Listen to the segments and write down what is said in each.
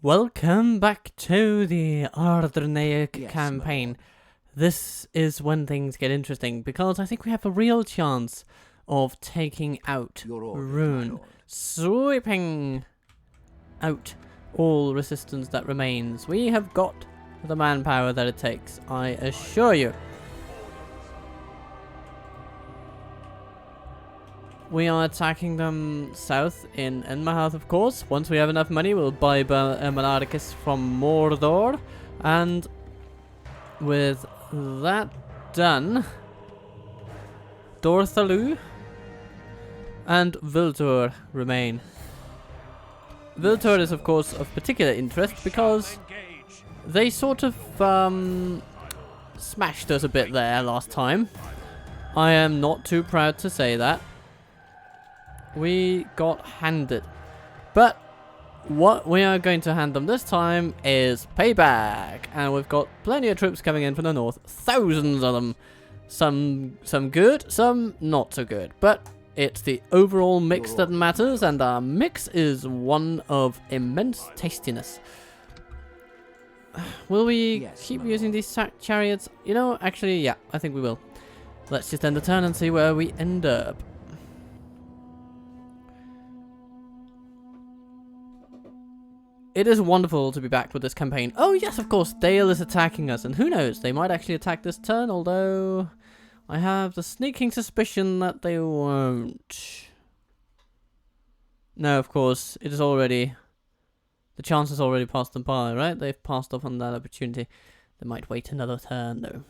Welcome back to the Ar-Adûnâim campaign. This is when things get interesting, because I think we have a real chance of taking out Rhun, sweeping out all resistance that remains. We have got the manpower that it takes, I assure you. We are attacking them south in Enmahath, of course. Once we have enough money, we'll buy Monarchus from Mordor. And with that done, Dorthalu and Viltur remain. Viltur is, of course, of particular interest because they sort of smashed us a bit there last time. I am not too proud to say that. We got handed. But what we are going to hand them this time is payback. And we've got plenty of troops coming in from the north. Thousands of them. Some good, some not so good. But it's the overall mix that matters. And our mix is one of immense tastiness. Will we keep using these chariots? You know, actually, yeah, I think we will. Let's just end the turn and see where we end up. It is wonderful to be back with this campaign. Oh yes, of course, Dale is attacking us, and who knows, they might actually attack this turn, although I have the sneaking suspicion that they won't. No, of course, it is already, the chance has already passed them by, right? They've passed off on that opportunity. They might wait another turn, though.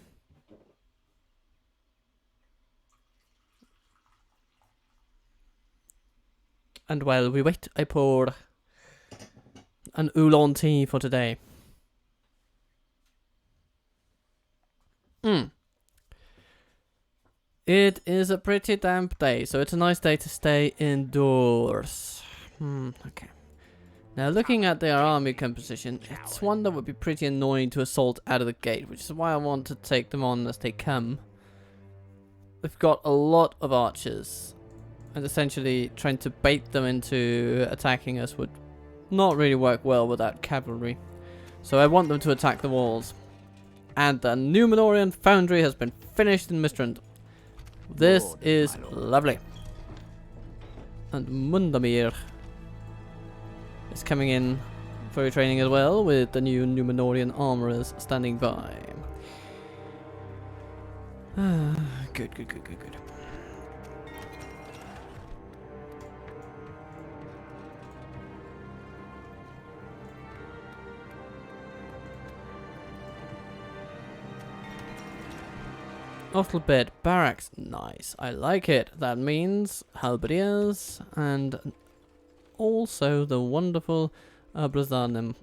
And while we wait, I pour an oolong tea for today. It is a pretty damp day, so it's a nice day to stay indoors. Okay. Now, looking at their army composition, it's one that would be pretty annoying to assault out of the gate, which is why I want to take them on as they come. They've got a lot of archers, and essentially trying to bait them into attacking us would not really work well without cavalry. So I want them to attack the walls. And the Númenórean foundry has been finished in Mistrand. This is lovely. And Mundamir is coming in for training as well, with the new Númenórean armorers standing by. Good. Bed barracks, nice. I like it. That means halberdiers and also the wonderful Ar-Adûnâim.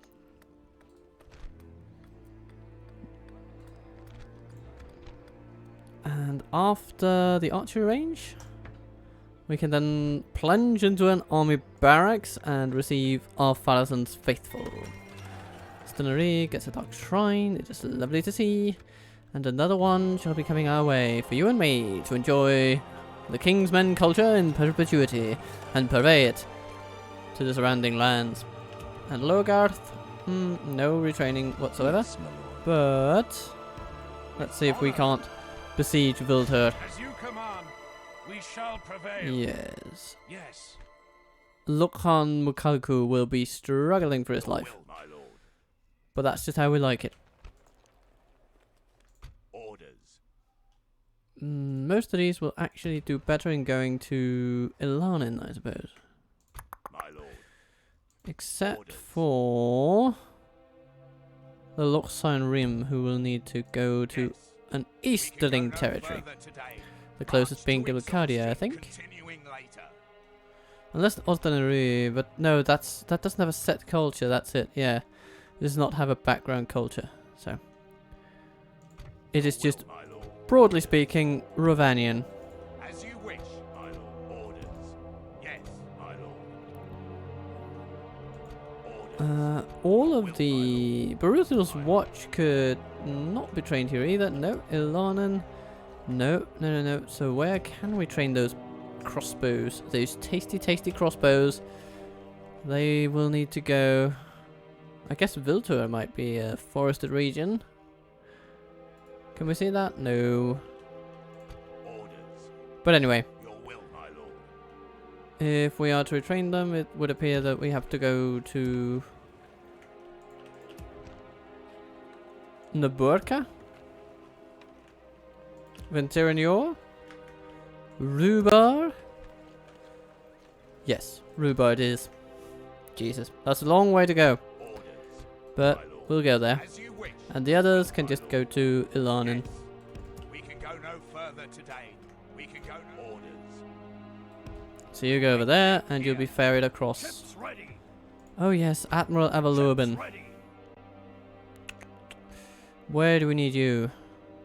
And after the archery range, we can then plunge into an army barracks and receive our Farazan's faithful. Stenary gets a dark shrine. It is lovely to see. And another one shall be coming our way for you and me to enjoy the King's Men culture in perpetuity and purvey it to the surrounding lands. And Logarth, no retraining whatsoever. But let's see if we can't besiege Viltur. As you command, we shall prevail. Yes. Yes. Lukhan Mukalku will be struggling for his life. But that's just how we like it. Most of these will actually do better in going to Ilanin, I suppose. My lord. Except for the Lochsign Rim, who will need to go to an easterling territory. The closest being Gilcardia, I think. Unless Osdanary, but no, that doesn't have a set culture, that's it, yeah. It does not have a background culture, so. It is just, broadly speaking, Rovanian. As you wish, my lord. Orders. Yes, my lord. All of the Baruthil's watch could not be trained here either. No, Ilanin. No. So where can we train those crossbows? Those tasty crossbows. They will need to go I guess Viltur might be a forested region. Can we see that? No. Orders. But anyway, Your will, my lord. if we are to retrain them, it would appear that we have to go to Naburka, Ventiranior, Rhubar. Yes, Rhubar it is. Jesus, that's a long way to go, Orders. but My lord. we'll go there. As you wish. And the others can just go to Ilanin. Yes. We can go no further today. We can go no orders. So you go over there, and you'll be ferried across. Ships ready. Oh yes, Admiral Avalurbin. Ships ready. Where do we need you?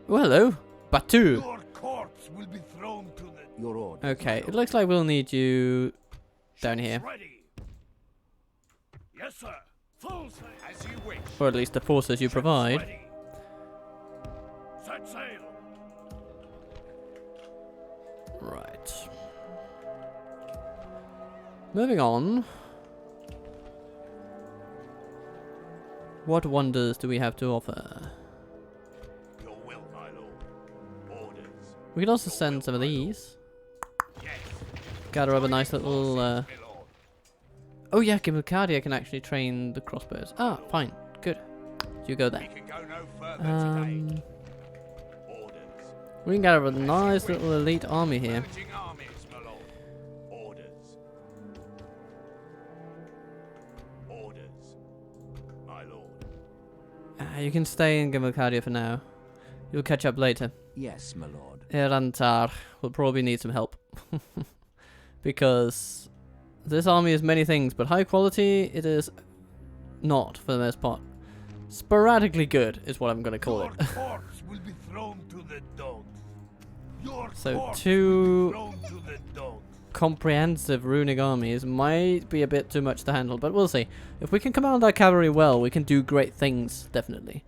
Oh, hello, Batu. Your corpse will be thrown to the. Your orders. Okay, it looks like we'll need you down here, Ready. Yes, sir. Full sail. As you wish. or at least the forces you Ships provide. ready. Set sail. Right. Moving on. What wonders do we have to offer? Your will, my lord. Orders. We could also send some of these. Yes. Gather up a nice little. My lord. Oh yeah, Gimilcardia can actually train the crossbows. Ah, fine, good. You go We there. can go no further today. Orders. We can gather a nice little elite army here. Merging armies, my lord. Orders. Orders. My lord. You can stay in Gimilcardia for now. You'll catch up later. Yes, my lord. Erantar will probably need some help. Because this army is many things, but high quality it is not for the most part. Sporadically good is what I'm going to call it. Your corpse will be thrown to the dogs. Your So corpse two will be thrown to the dogs. comprehensive runic armies might be a bit too much to handle, but we'll see. If we can command our cavalry well, we can do great things, definitely.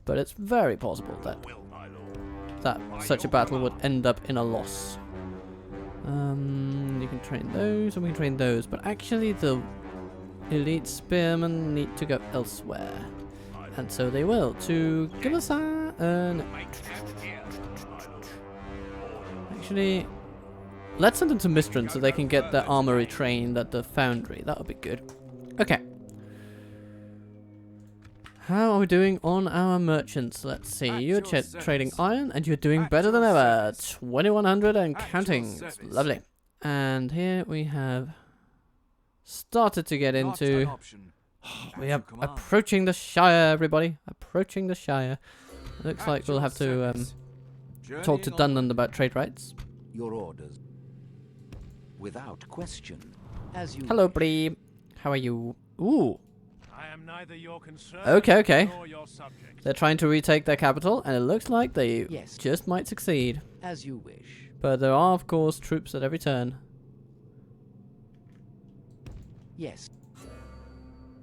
But it's very possible that Will, my lord. such a battle would end up in a loss. You can train those, and we can train those, but actually the elite spearmen need to go elsewhere. And so they will, to Gilasa, Make camp here, my lord. actually, let's send them to Mistran so they can get their armory trained at the foundry. That would be good. Okay. How are we doing on our merchants? Let's see. You're trading iron, and you're doing better than ever. 2100 and counting. It's lovely. And here we have started to get into. We are approaching the Shire, everybody. Approaching the Shire. Looks like we'll have to talk to Dunland about trade rights. Your orders. Without question. As you Hello, wish. Bree. How are you? Ooh. I am neither your concern Okay. nor your subject. They're trying to retake their capital, and it looks like they Yes. just might succeed. As you wish. But there are, of course, troops at every turn. Yes.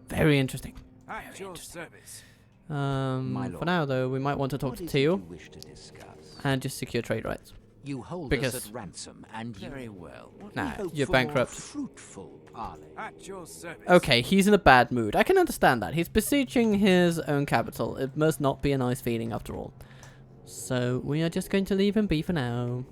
Very interesting. At your service. My For lord. now, though, we might want to talk What to is it Teal you wish to discuss? and just secure trade rights. You hold Because- us at ransom, and very well. Nah, We hope you're for bankrupt. Fruitful parley. At your service. Okay, he's in a bad mood. I can understand that. He's besieging his own capital. It must not be a nice feeling after all. So we are just going to leave him be for now.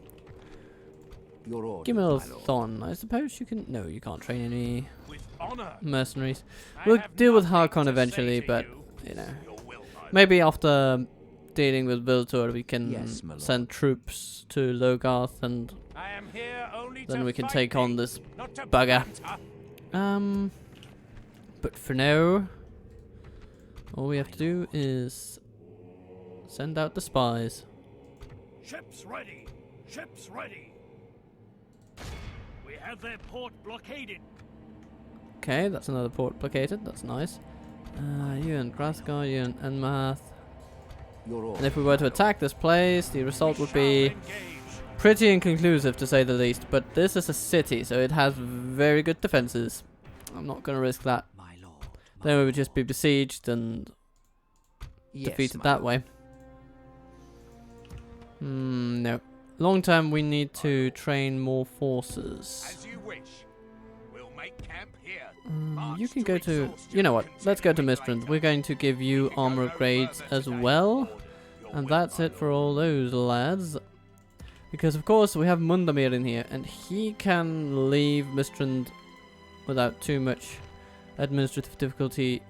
Your orders, my lord. Gimilthon, I suppose you can. No, you can't train any With honor. mercenaries. I We'll have deal with nothing Harkon to eventually, say to but you. you know, Your will, my lord. maybe after dealing with Viltur, we can Yes, my lord. send troops to Logarth, and I am here only then to we can fight take on thee, this not to bugger. banter. But for now, all we have to do is send out the spies. Ships ready. Ships ready. We have their port blockaded. Okay, that's another port blockaded. That's nice. You and Graskar, you and Enmath. Your And orders. if we were to attack this place, the result We would be shall engage. pretty inconclusive, to say the least. But this is a city, so it has very good defenses. I'm not going to risk that. My lord. Then we would just be besieged and Yes, defeated my that lord. way. No. Long term, we need to train more forces. As you wish. We'll make camp here. You can go to... You know what? Let's go to Mistrand. We're going to give you armor upgrades as well. And that's it for all those lads. Because of course we have Mundamir in here. And he can leave Mistrand without too much administrative difficulty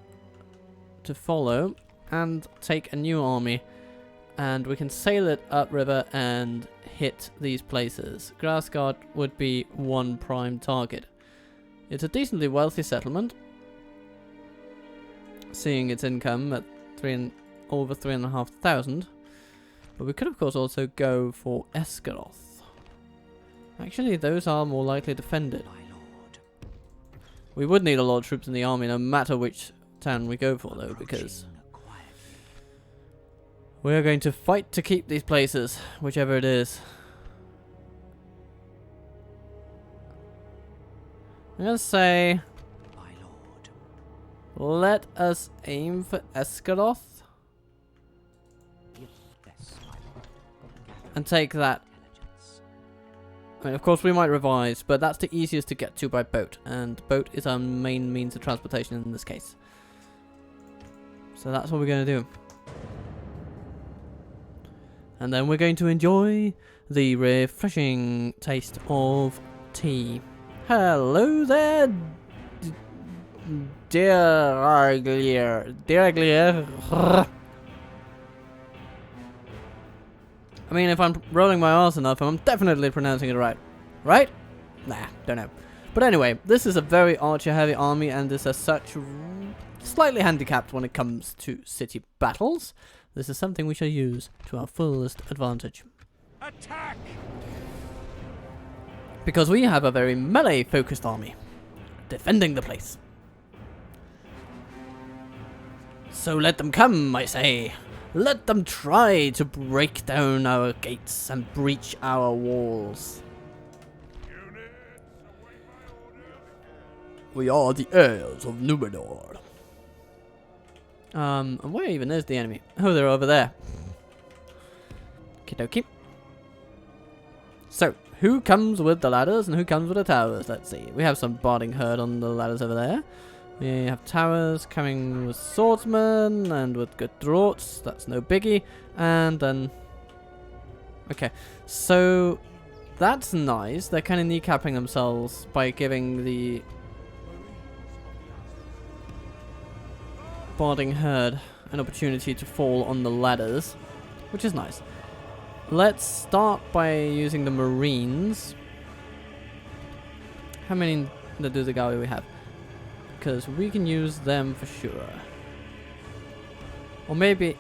to follow. And take a new army. And we can sail it upriver and hit these places. Grassguard would be one prime target. It's a decently wealthy settlement, seeing its income at over 3,500. But we could of course also go for Esgaroth. Actually, those are more likely defended. We would need a lot of troops in the army no matter which town we go for though, because we're going to fight to keep these places, whichever it is. I'm gonna say, My lord. let us aim for Esgaroth Yes, my lord. and take that. Intelligence. I mean, of course we might revise, but that's the easiest to get to by boat, and boat is our main means of transportation in this case. So that's what we're gonna do. And then we're going to enjoy the refreshing taste of tea. Hello there, dear Arglier. Dear Arglier. I mean, if I'm rolling my arse enough, I'm definitely pronouncing it right. Right? Nah, don't know. But anyway, this is a very archer-heavy army, and is as such slightly handicapped when it comes to city battles. This is something we shall use to our fullest advantage. Attack! Because we have a very melee-focused army, defending the place. So let them come, I say. Let them try to break down our gates and breach our walls. We are the heirs of Numenor. And where even is the enemy? Oh, they're over there. Okie dokie. So, who comes with the ladders and who comes with the towers? Let's see. We have some barding herd on the ladders over there. We have towers coming with swordsmen and with good draughts. That's no biggie. And then... Okay. So, that's nice. They're kind of kneecapping themselves by giving the barding herd an opportunity to fall on the ladders, which is nice. Let's start by using the Marines. How many do the Galu we have? Because we can use them for sure. Or maybe...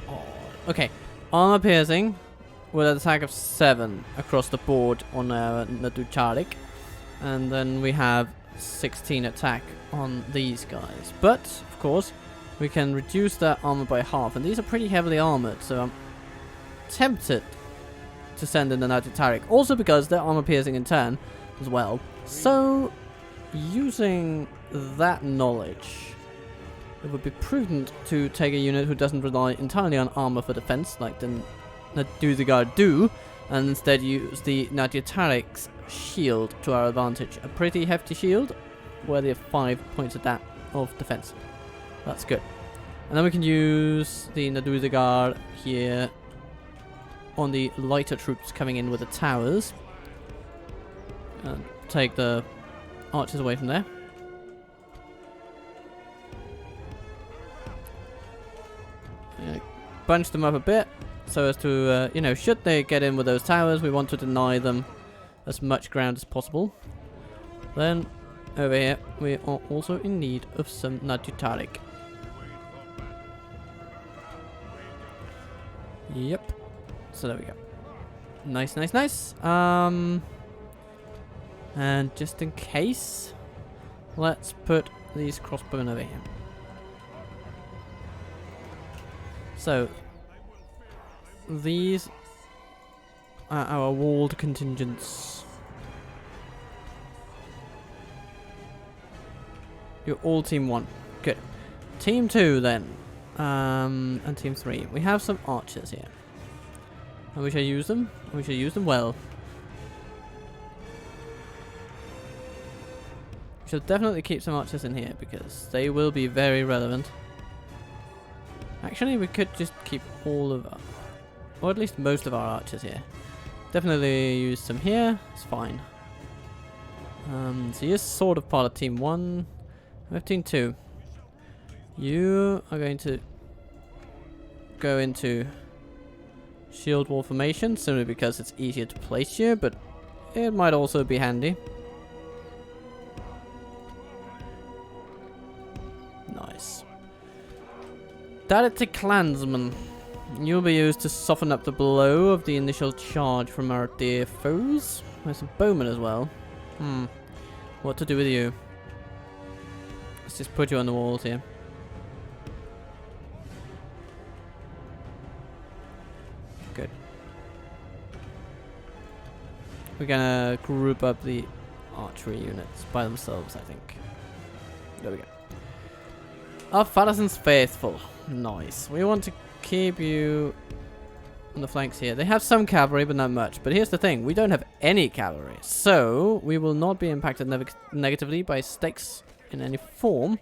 Oh, okay. Armor piercing with an attack of 7 across the board on our Naducharik. And then we have 16 attack on these guys. But, of course, we can reduce their armor by half. And these are pretty heavily armored, so I'm tempted to send in the Naducharik. Also because they're armor piercing in turn as well. So, using that knowledge, it would be prudent to take a unit who doesn't rely entirely on armor for defense, like the Naduzagar do, and instead use the Nadutarik's shield to our advantage. A pretty hefty shield, worthy of 5 points of defense. That's good. And then we can use the Naduzagar here on the lighter troops coming in with the towers. And take the archers away from there. Bunch them up a bit so as to, you know, should they get in with those towers, we want to deny them as much ground as possible. Then, over here, we are also in need of some Nadutarik. Yep. So there we go. Nice, nice, nice. And just in case, let's put these crossbowmen over here. So, these are our walled contingents. You're all team 1. Good. Team 2 then. And team 3. We have some archers here. And we shall use them. We shall use them well. We should definitely keep some archers in here because they will be very relevant. Actually, we could just keep all of our, or at least most of our archers here. Definitely use some here. It's fine. So you're sort of part of team 1. We have team 2. You are going to go into shield wall formation simply because it's easier to place you, but it might also be handy. Nice. Dac clansman. You'll be used to soften up the blow of the initial charge from our dear foes. There's a bowman as well. What to do with you? Let's just put you on the walls here. Good. We're gonna group up the archery units by themselves, I think. There we go. Our Farazan's faithful. Nice. We want to keep you on the flanks here. They have some cavalry, but not much. But here's the thing. We don't have any cavalry. So, we will not be impacted negatively by stakes in any form.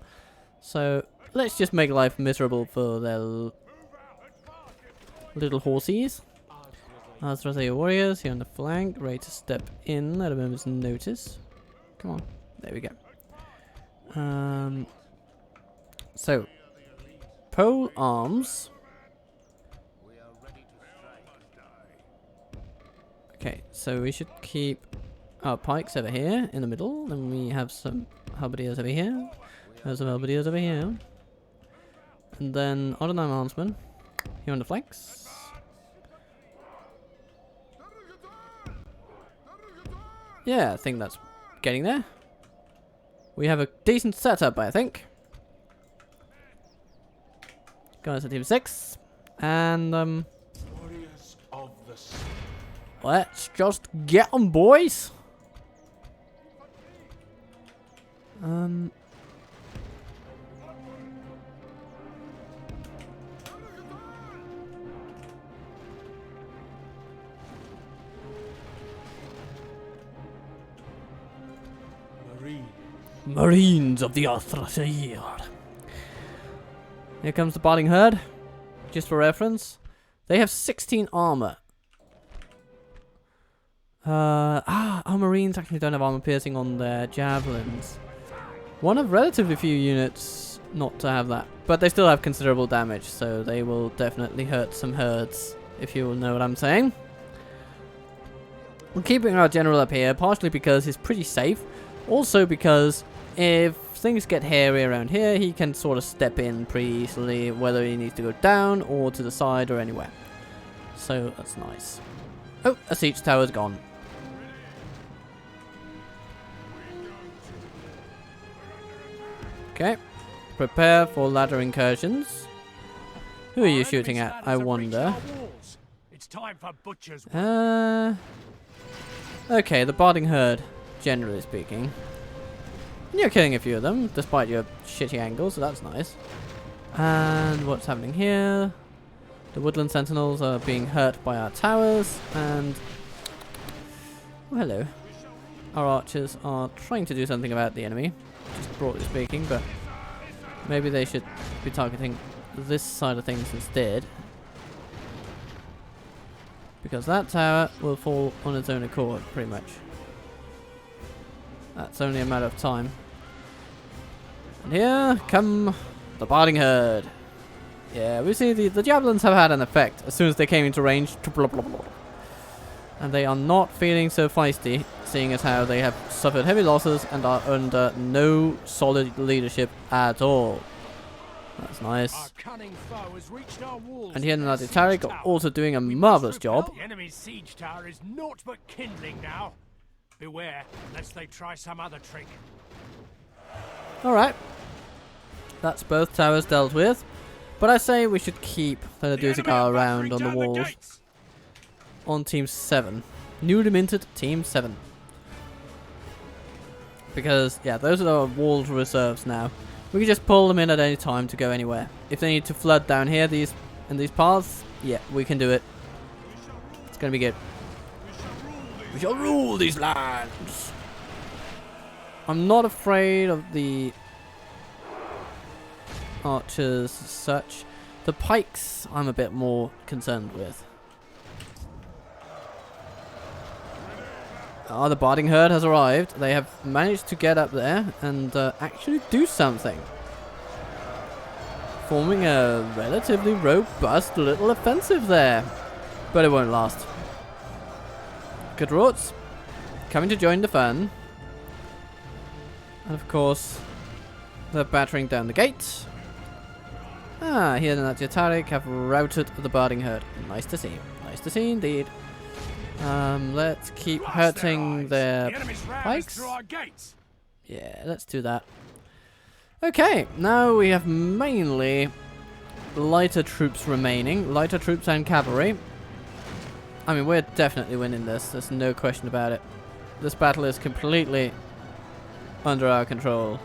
So, let's just make life miserable for their little horsies. Ar-Adûnâim warriors here on the flank. Ready to step in at a moment's notice. Come on. There we go. So, pole arms. Okay, so we should keep our pikes over here in the middle. Then we have some halberdiers over here. There's some halberdiers over here. And then Ar-Adûnâim armsmen here on the flanks. Yeah, I think that's getting there. We have a decent setup, I think. Guys at team 6. And, let's just get them, boys. Marines of the Ar-Adûnâim. Here comes the barding herd. Just for reference, they have 16 armor. Our Marines actually don't have armor piercing on their javelins. One of relatively few units not to have that. But they still have considerable damage, so they will definitely hurt some herds, if you will know what I'm saying. We're keeping our general up here, partially because he's pretty safe. Also because if things get hairy around here, he can sort of step in pretty easily, whether he needs to go down or to the side or anywhere. So that's nice. Oh, a siege tower's gone. Okay. Prepare for ladder incursions. Who are you shooting at, I wonder? It's time for butchers. Okay, the barding herd, generally speaking. You're killing a few of them, despite your shitty angles, so that's nice. And what's happening here? The woodland sentinels are being hurt by our towers, and... oh, hello. Our archers are trying to do something about the enemy, just broadly speaking, but maybe they should be targeting this side of things instead. Because that tower will fall on its own accord, pretty much. That's only a matter of time. And here come the barding herd. Yeah, we see the javelins have had an effect as soon as they came into range. Blah, blah, blah. And they are not feeling so feisty, seeing as how they have suffered heavy losses and are under no solid leadership at all. That's nice. And here the Tarik are also doing a marvelous job. The enemy's siege tower is naught but kindling now. Beware, lest they try some other trick. Alright. That's both towers dealt with. But I say we should keep the DaC around on the walls. On team 7. Newly minted team 7. Because, yeah, those are the walled reserves now. We can just pull them in at any time to go anywhere. If they need to flood down here, in these paths, yeah, we can do it. It's gonna be good. We shall rule these lands. I'm not afraid of the archers as such. The pikes I'm a bit more concerned with. Oh, the barding herd has arrived. They have managed to get up there and actually do something. Forming a relatively robust little offensive there. But it won't last. Good roots. Coming to join the fun. And of course, they're battering down the gate. Ah, here the Nazi Tarik have routed the barding herd. Nice to see. Nice to see indeed. Let's keep hurting their pikes. Yeah, let's do that. Okay, now we have mainly lighter troops remaining. Lighter troops and cavalry. I mean, we're definitely winning this. There's no question about it. This battle is completely under our control.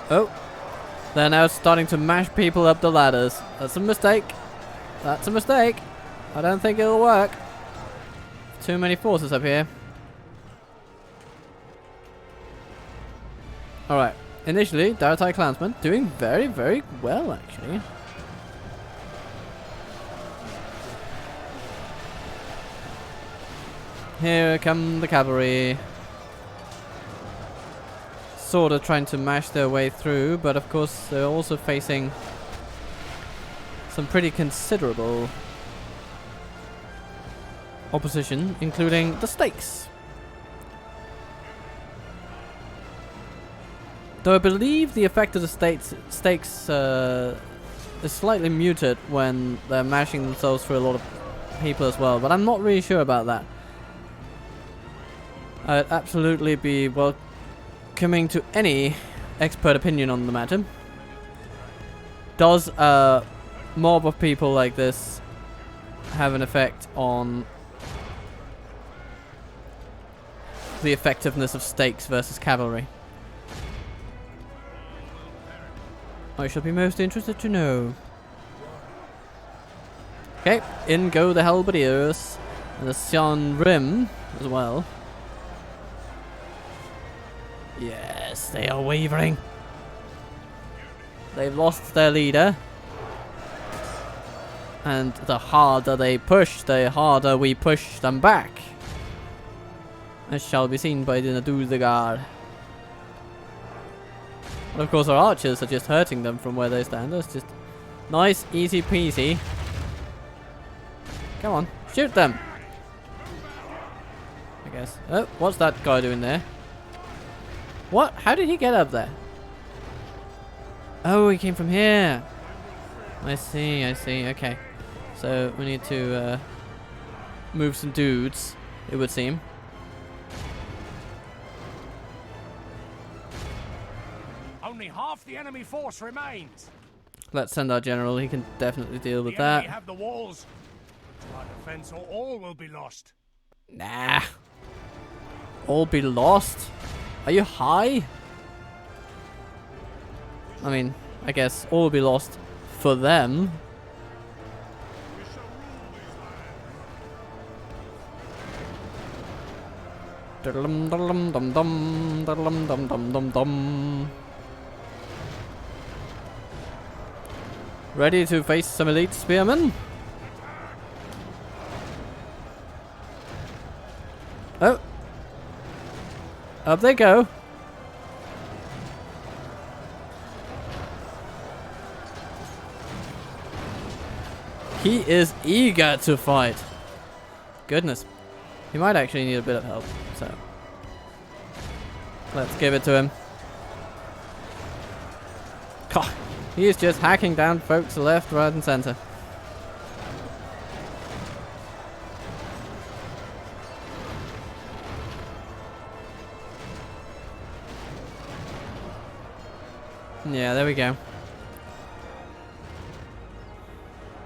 Oh. They're now starting to mash people up the ladders. That's a mistake. That's a mistake. I don't think it'll work. Too many forces up here. Alright. Initially, Daratai Clansmen doing very, very well, actually. Here come the cavalry. Sort of trying to mash their way through, but of course they're also facing some pretty considerable opposition, including the stakes. Though I believe the effect of the stakes is slightly muted when they're mashing themselves through a lot of people as well, but I'm not really sure about that. I'd absolutely be welcoming to any expert opinion on the matter. Does a mob of people like this have an effect on the effectiveness of stakes versus cavalry? I shall be most interested to know. Okay, in go the halberdiers and the Sion Rim as well. Yes, they are wavering. They've lost their leader. And the harder they push, the harder we push them back. As shall be seen by the Naduzagard. And of course our archers are just hurting them from where they stand. It's just nice, easy peasy. Come on, shoot them. I guess. Oh, what's that guy doing there? What? How did he get up there? Oh, he came from here. I see, I see. Okay. So we need to move some dudes, it would seem. Only half the enemy force remains. Let's send our general. He can definitely deal with The that. enemy have the walls. Try defense or all will be lost. Nah. All be lost? Are you high? I mean, I guess all will be lost for them. Dum dum dum dum dum dum dum dum. Ready to face some elite spearmen? Oh. Up they go. He is eager to fight. Goodness. He might actually need a bit of help, so let's give it to him. God, he is just hacking down folks left, right and center. Yeah, there we go.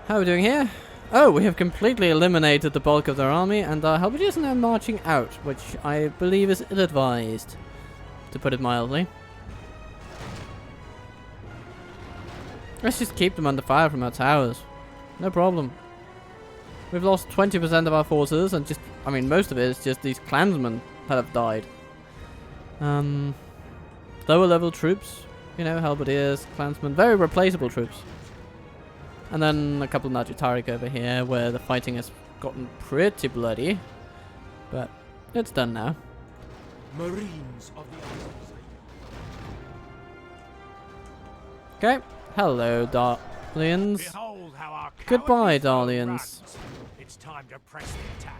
How are we doing here? Oh, we have completely eliminated the bulk of their army, and our halberdiers are now marching out, which I believe is ill-advised, to put it mildly. Let's just keep them under fire from our towers. No problem. We've lost 20% of our forces and just I mean, most of it is just these clansmen that have died. Lower level troops, you know, halberdiers, clansmen, very replaceable troops. And then a couple of Najatarik over here where the fighting has gotten pretty bloody. But it's done now. Marines of the Isles. Okay. Hello, Darlians. Behold how our Goodbye, cowardly foe Darlians. runs. It's time to press the attack.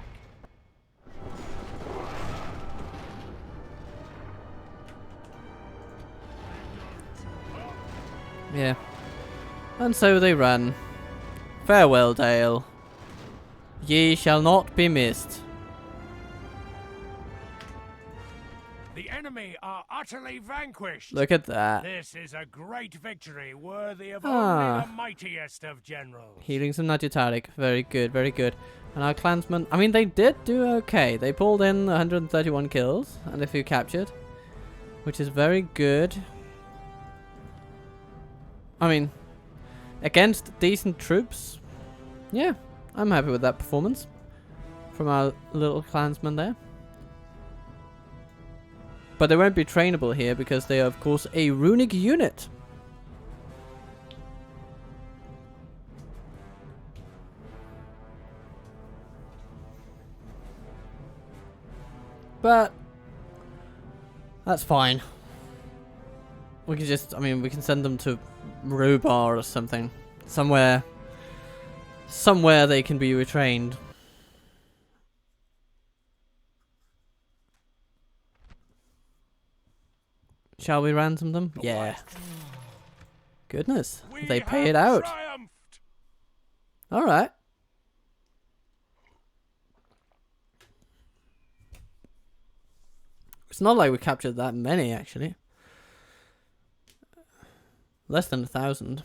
Yeah. And so they ran. Farewell, Dale. Ye shall not be missed. The enemy are utterly vanquished. Look at that. This is a great victory, worthy of Ah. only the mightiest of generals. Healing some Najatarik. Very good, very good. And our clansmen, I mean, they did do okay. They pulled in 131 kills and a few captured, which is very good. I mean, against decent troops, yeah, I'm happy with that performance from our little clansmen there. But they won't be trainable here because they are, of course, a runic unit. But that's fine. We can just, I mean, we can send them to Robar or something. Somewhere they can be retrained. Shall we ransom them? Yeah. Goodness. They pay it out. Triumphed. Alright. It's not like we captured that many, actually. Less than 1,000.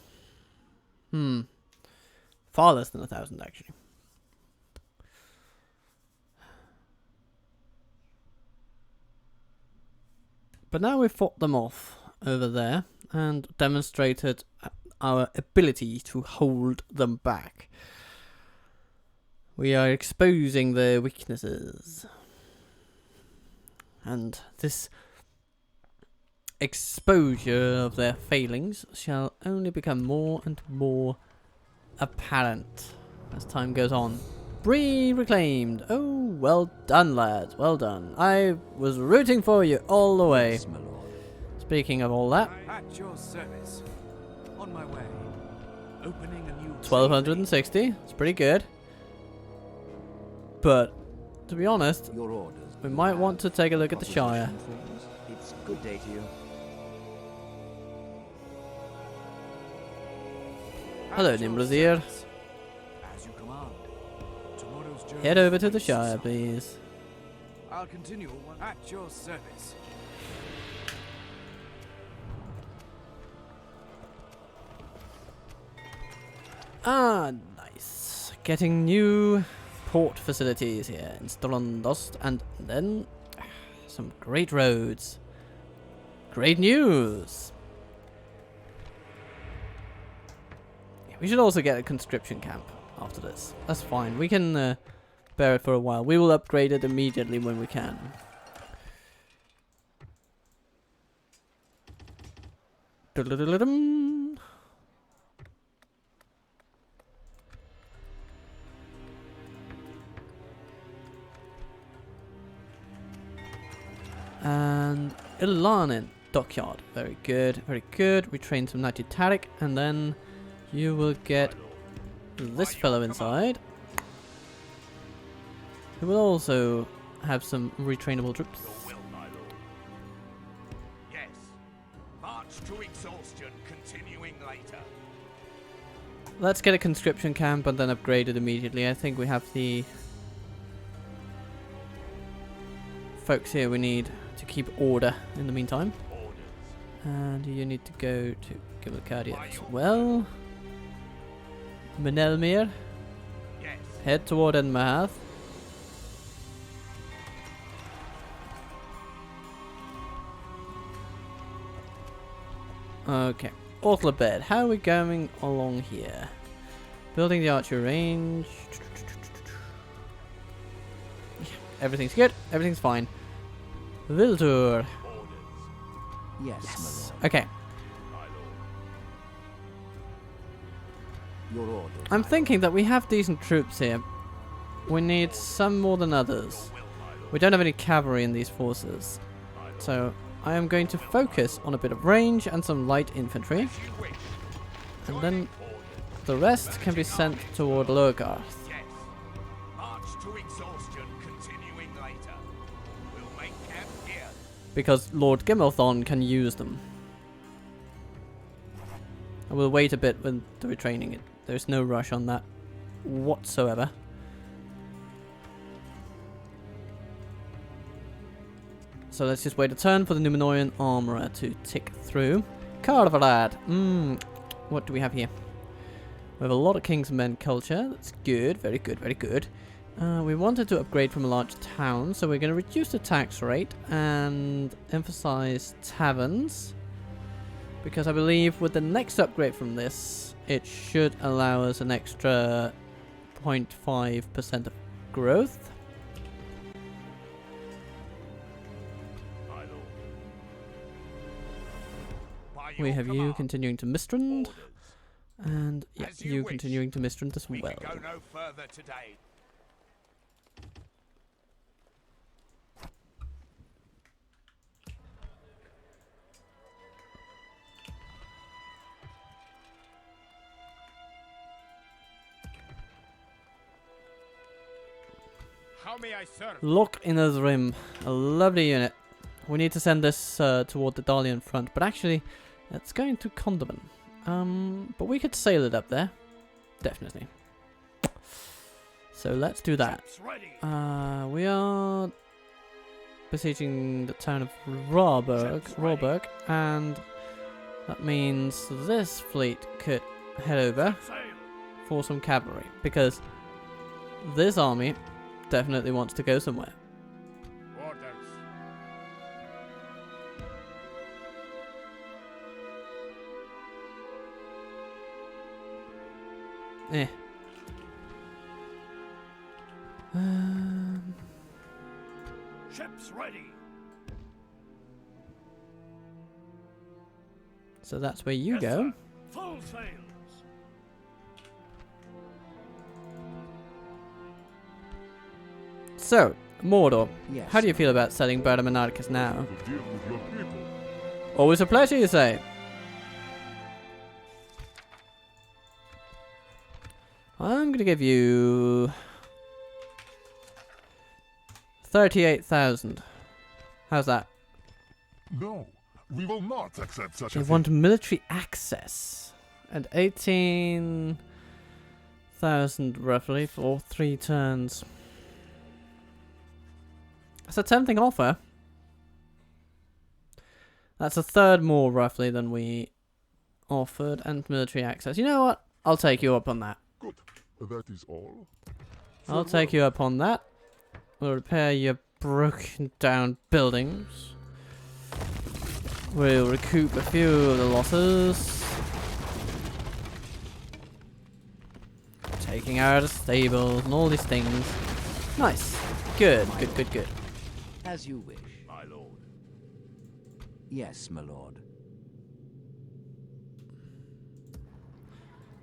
Far less than 1,000, actually. But now we've fought them off over there and demonstrated our ability to hold them back. We are exposing their weaknesses. And this exposure of their failings shall only become more and more apparent as time goes on. Bree reclaimed. Oh, well done, lads. Well done. I was rooting for you all the way. Yes, my lord. Speaking of all that, At your service. On my way. Opening a new 1260. It's pretty good. But, to be honest, Your orders. we might want to take a look at the Shire. It's good day to you. Hello, Nimbrazier. As you command. Tomorrow's journey Head over to the awaits Shire, itself. please. I'll continue at your service. Ah, nice. Getting new port facilities here in Strondost, and then some great roads. Great news! We should also get a conscription camp after this. That's fine. We can bear it for a while. We will upgrade it immediately when we can. Dum-dum-dum-dum. And Ilanin dockyard. Very good, very good. We train some Najatarik, and then you will get this fellow inside. Who will also have some retrainable troops. Your will, my lord. Yes. March to exhaustion, continuing later. Let's get a conscription camp and then upgrade it immediately. I think we have the folks here we need to keep order in the meantime. Orders. And you need to go to Gimmelcardia as well. Menelmir, Yes. head toward Enmahath. Okay, Ortlabed, how are we going along here? Building the archer range. Yeah, Everything's good. Everything's fine. Vildur. Yes, my lord. Okay. Your orders. I'm thinking that we have decent troops here. We need some more than others. We don't have any cavalry in these forces. So I am going to focus on a bit of range and some light infantry. And then the rest can be sent toward Lurgarth. Yes. March to exhaustion, continuing later. We'll make camp here. Because Lord Gimmelthon can use them. I will wait a bit with the retraining it. There's no rush on that whatsoever. So let's just wait a turn for the Numenorean armorer to tick through. Carvarad. What do we have here? We have a lot of King's Men culture. That's good. Very good. Very good. We wanted to upgrade from a large town, so we're going to reduce the tax rate and emphasize taverns. Because I believe with the next upgrade from this, it should allow us an extra 0.5% of growth. We have you continuing to Mistrand, and yeah, you continuing to Mistrand as well. We can go no further today. How may I serve? Lock in his rim, a lovely unit. We need to send this toward the Dalian front, but actually, it's going to Condiment. But we could sail it up there, definitely. So let's do that. We are besieging the town of Rawberg, and that means this fleet could head over for some cavalry, because this army definitely wants to go somewhere. Eh. Ships ready. So that's where you go. Full sails. So, Mordor, Yes. how do you feel about selling Burnham and Arcus now? Always a pleasure, you say? I'm going to give you 38,000. How's that? No, we will not accept such They a want thing. military access. And 18,000 roughly for 3 turns. That's a tempting offer. That's a third more roughly than we offered, and military access. You know what? I'll take you up on that. Good. That is all. I'll take you up on that. We'll repair your broken down buildings. We'll recoup a few of the losses. Taking out the stables and all these things. Nice. Good, good, good, good. As you wish. My lord. Yes, my lord.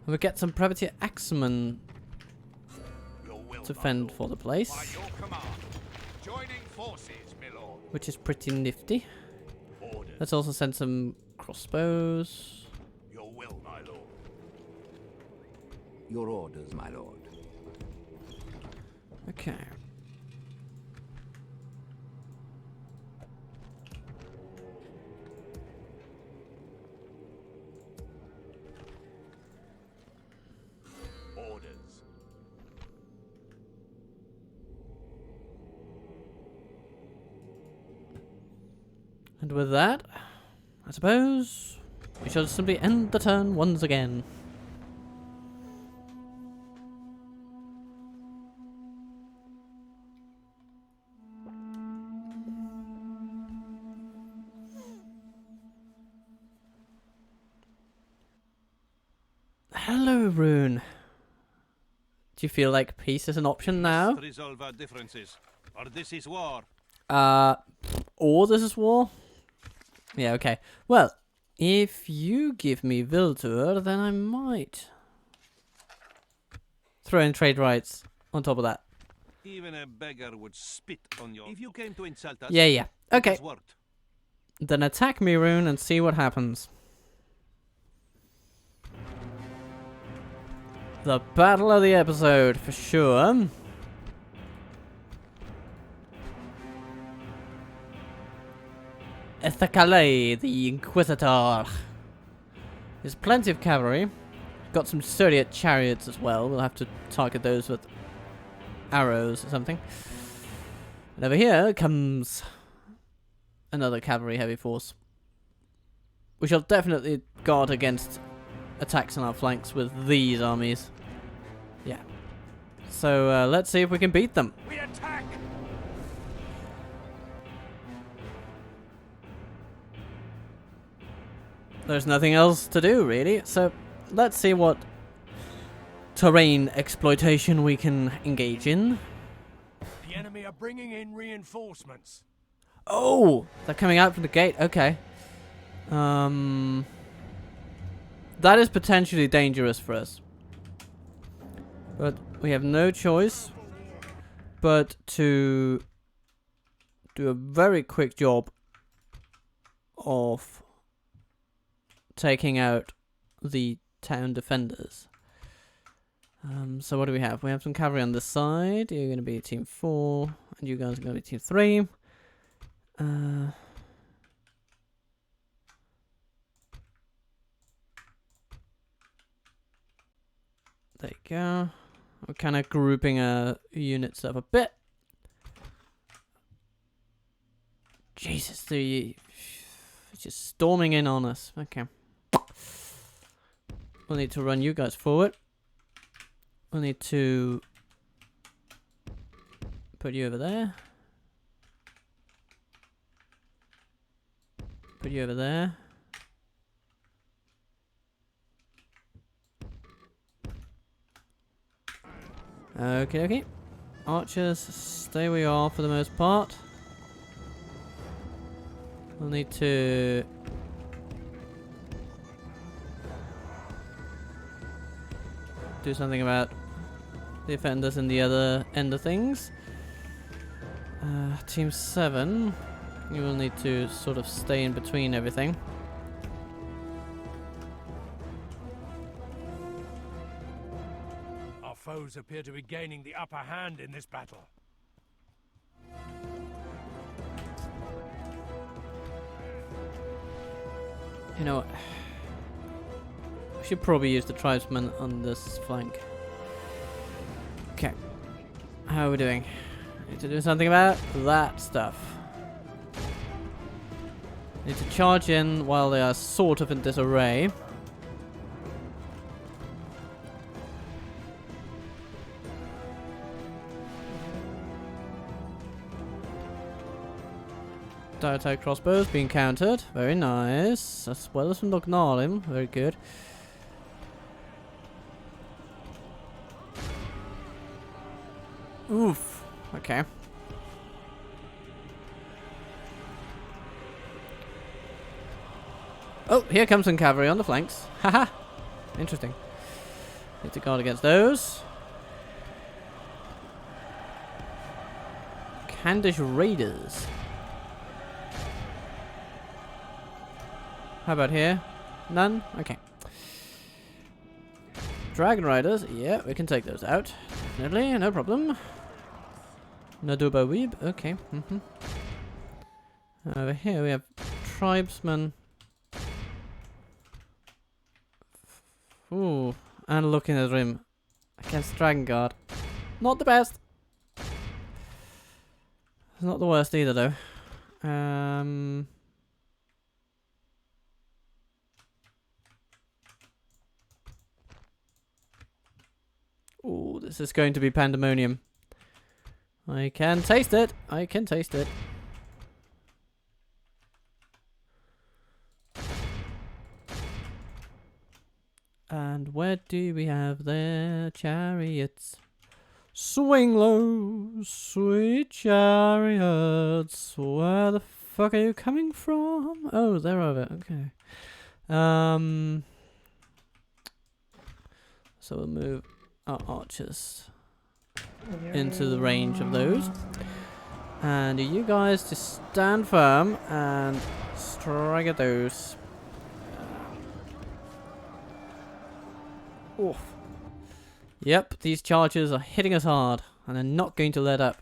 We'll get some privateer axemen Your will, to my fend lord. for the place, By your command. Joining forces, my lord. which is pretty nifty. Orders. Let's also send some crossbows. Your will, my lord. Your orders, my lord. Okay. Orders. And with that, I suppose we shall simply end the turn once again. Hello, Rhun. Do you feel like peace is an option now? To resolve our differences. or this is war. Or this is war? Yeah, okay. Well, if you give me Viltur, then I might throw in trade rights on top of that. Even a beggar would spit on your... If you came to insult us, Yeah. it Okay. has worked. Then attack me, Rhun, and see what happens. The battle of the episode, for sure. Ethakale, the Inquisitor. There's plenty of cavalry. Got some sturdy chariots as well. We'll have to target those with arrows or something. And over here comes another cavalry heavy force. We shall definitely guard against attacks on our flanks with these armies. Yeah. So let's see if we can beat them. We attack! There's nothing else to do, really. So let's see what terrain exploitation we can engage in. The enemy are bringing in reinforcements. Oh, they're coming out from the gate. Okay. That is potentially dangerous for us. But we have no choice but to do a very quick job of taking out the town defenders. So what do we have? We have some cavalry on this side. You're going to be team 4, and you guys are going to be team 3. There you go. We're kind of grouping our units up a bit. Jesus, they're just storming in on us. Okay. We'll need to run you guys forward. We'll need to put you over there. Put you over there. Okay, okay. Archers, stay where you are for the most part. We'll need to do something about the offenders in the other end of things. Team 7, you will need to sort of stay in between everything. Our foes appear to be gaining the upper hand in this battle. You know what? We should probably use the tribesmen on this flank. Okay. How are we doing? Need to do something about that stuff. Need to charge in while they are sort of in disarray. Direct crossbows being countered. Very nice. As well as from Ar-Adûnâim. Very good. Oof. Okay. Oh, here comes some cavalry on the flanks. Haha. Interesting. Need to guard against those. Candish raiders. How about here? None? Okay. Dragon riders. Yeah, we can take those out. Definitely, no problem. Naduba Weeb. Okay. Over here we have tribesmen. Ooh, and looking at Rim against Dragon Guard. Not the best. Not the worst either, though. Ooh, this is going to be pandemonium. I can taste it. I can taste it. And where do we have their chariots? Swing low, sweet chariots. Where the fuck are you coming from? Oh, they're over. Okay. So we'll move our archers into the range of those. And you guys just stand firm and strike at those. Oof. Yep, these chargers are hitting us hard, and they're not going to let up.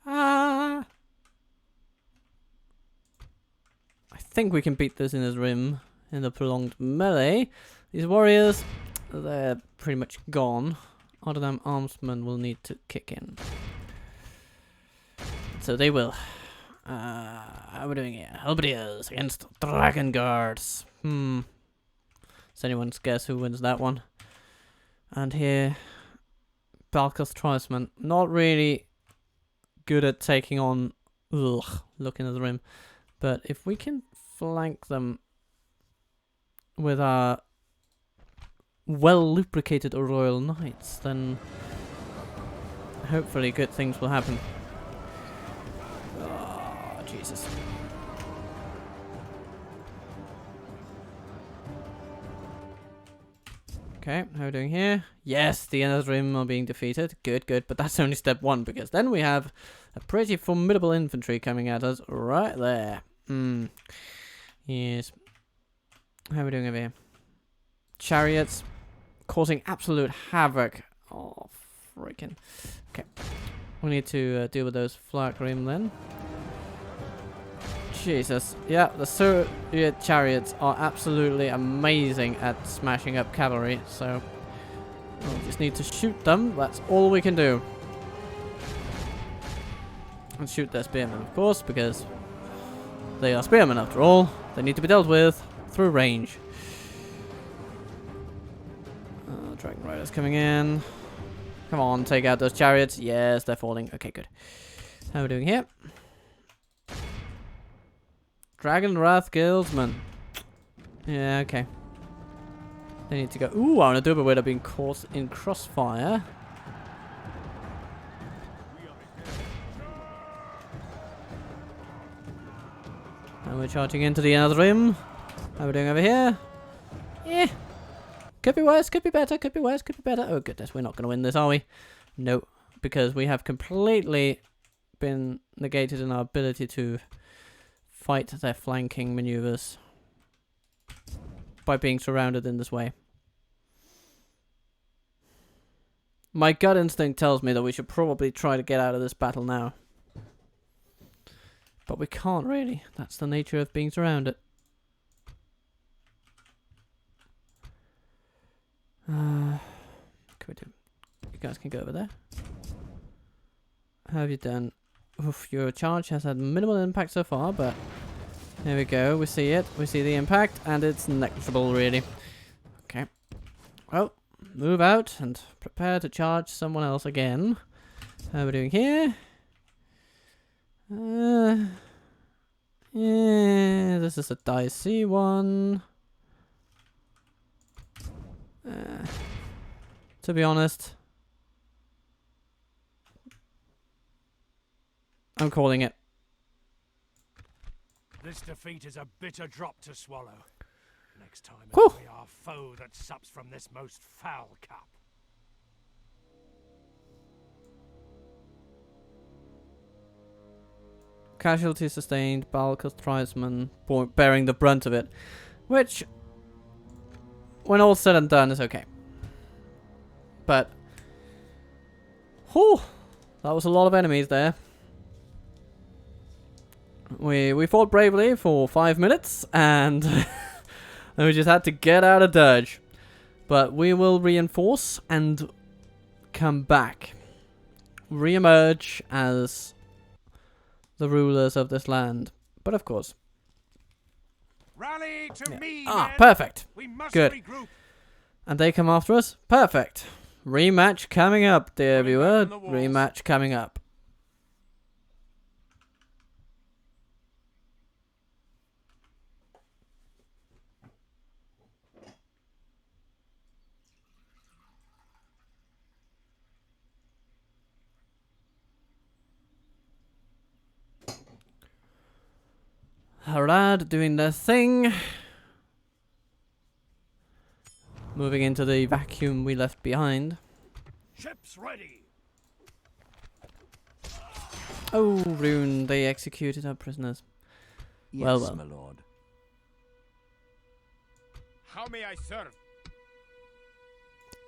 Ah! I think we can beat this in his rim in the prolonged melee. These warriors, they're pretty much gone. Ar-Adûnâim armsmen will need to kick in. So they will. How are we doing here? Halberdiers against dragon guards. Does anyone guess who wins that one? And here, Balka's tribesmen, not really good at taking on. Looking at the rim, but if we can flank them with our well lubricated royal knights, then hopefully good things will happen. Oh, Jesus. Okay, how are we doing here? Yes, the Inner Rim are being defeated. Good, good. But that's only step one, because then we have a pretty formidable infantry coming at us right there. Yes. How are we doing over here? Chariots causing absolute havoc. Oh, freaking. Okay. We need to deal with those flak rim then. Jesus. Yeah, the Soviet chariots are absolutely amazing at smashing up cavalry, so we'll just need to shoot them. That's all we can do. And shoot their spearmen, of course, because they are spearmen after all. They need to be dealt with through range. Dragon riders coming in. Come on, take out those chariots. Yes, they're falling. Okay, good. How are we doing here? Dragon Wrath Guildsman. Yeah, okay. They need to go. Ooh, Ar-Adûnâim would have been caught in crossfire. And we're charging into the Inner Rim. How are we doing over here? Yeah. Could be worse, could be better, could be worse, could be better. Oh goodness, we're not going to win this, are we? No, because we have completely been negated in our ability to fight their flanking maneuvers by being surrounded in this way. My gut instinct tells me that we should probably try to get out of this battle now. But we can't really. That's the nature of being surrounded. What can we do? You guys can go over there. How have you done? Oof, your charge has had minimal impact so far, but there we go. We see it. We see the impact, and it's negligible, really. Okay. Well, move out and prepare to charge someone else again. How are we doing here? Yeah, this is a dicey one. To be honest, I'm calling it. This defeat is a bitter drop to swallow. Next time Whew. it'll be our foe that sups from this most foul cup. Casualty sustained, Balka's tribesman bearing the brunt of it. Which, when all's said and done, is okay. But, whew, that was a lot of enemies there. We fought bravely for 5 minutes, and we just had to get out of Dodge. But we will reinforce and come back. Re-emerge as the rulers of this land. But of course. Rally to me, Ah, men. perfect. We must Good. regroup. And they come after us? Perfect. Rematch coming up, dear viewer. back on the walls. Rematch coming up. Harad doing their thing. Moving into the vacuum we left behind. Ships ready. Oh, Rhun, they executed our prisoners. Yes, Well. my lord. How may I serve?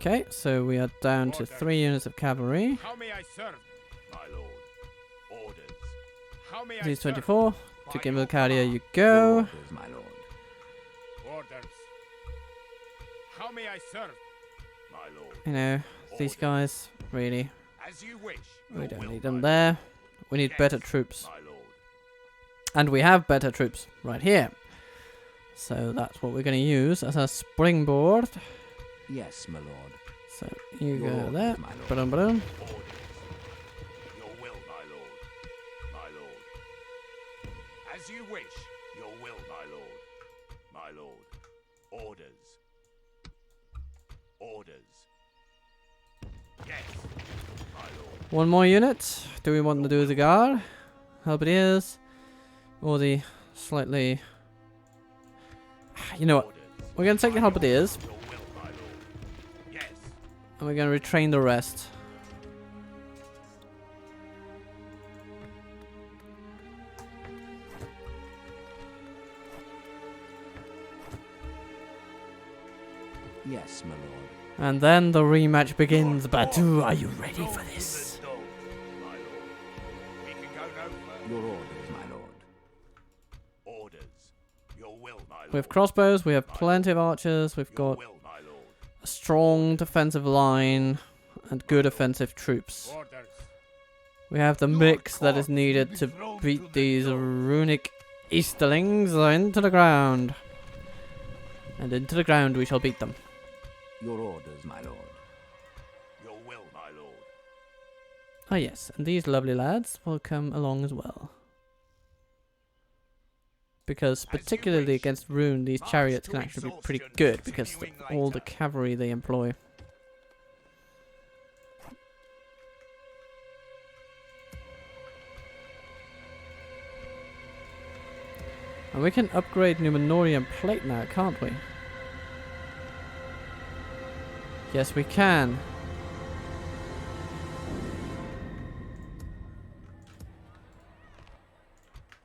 Okay, so we are down to 3 units of cavalry. How may I serve? My lord. Orders. How may I These serve? 24. By To your Gimbalcadia you Your go. orders, my lord. Orders. How may I serve? My lord. You know, these guys, really, As you wish. we Your don't will, need them my there. We need Yes, better troops. My lord. And we have better troops right here. So that's what we're going to use as our springboard. Yes, my lord. So you Your go orders, there. my lord. Ba-dum, ba-dum. Orders. Your will, my lord. My lord. As you wish. Your will, my lord. My lord. Orders. Orders. Yes. My lord. One more unit. Do we want to do the guard? Halberdiers? Or the slightly... You know what? Orders. We're going to take the halberdiers. Your will, my lord. Yes. And we're going to retrain the rest. Yes, my lord. And then the rematch begins. Batu, are you ready for this? My lord. We can go no further. Your orders, my lord. Orders. Your will, my lord. We have crossbows, we have plenty of archers, we've Your got will, my lord. a strong defensive line and good offensive troops. Orders. We have the mix that is needed to beat these runic Easterlings into the ground. And into the ground we shall beat them. Your orders, my lord. Your will, my lord. Ah yes, and these lovely lads will come along as well. Because particularly against Rhun, these chariots can actually be pretty good because of all the cavalry they employ. And we can upgrade Numenorian plate now, can't we? Yes, we can.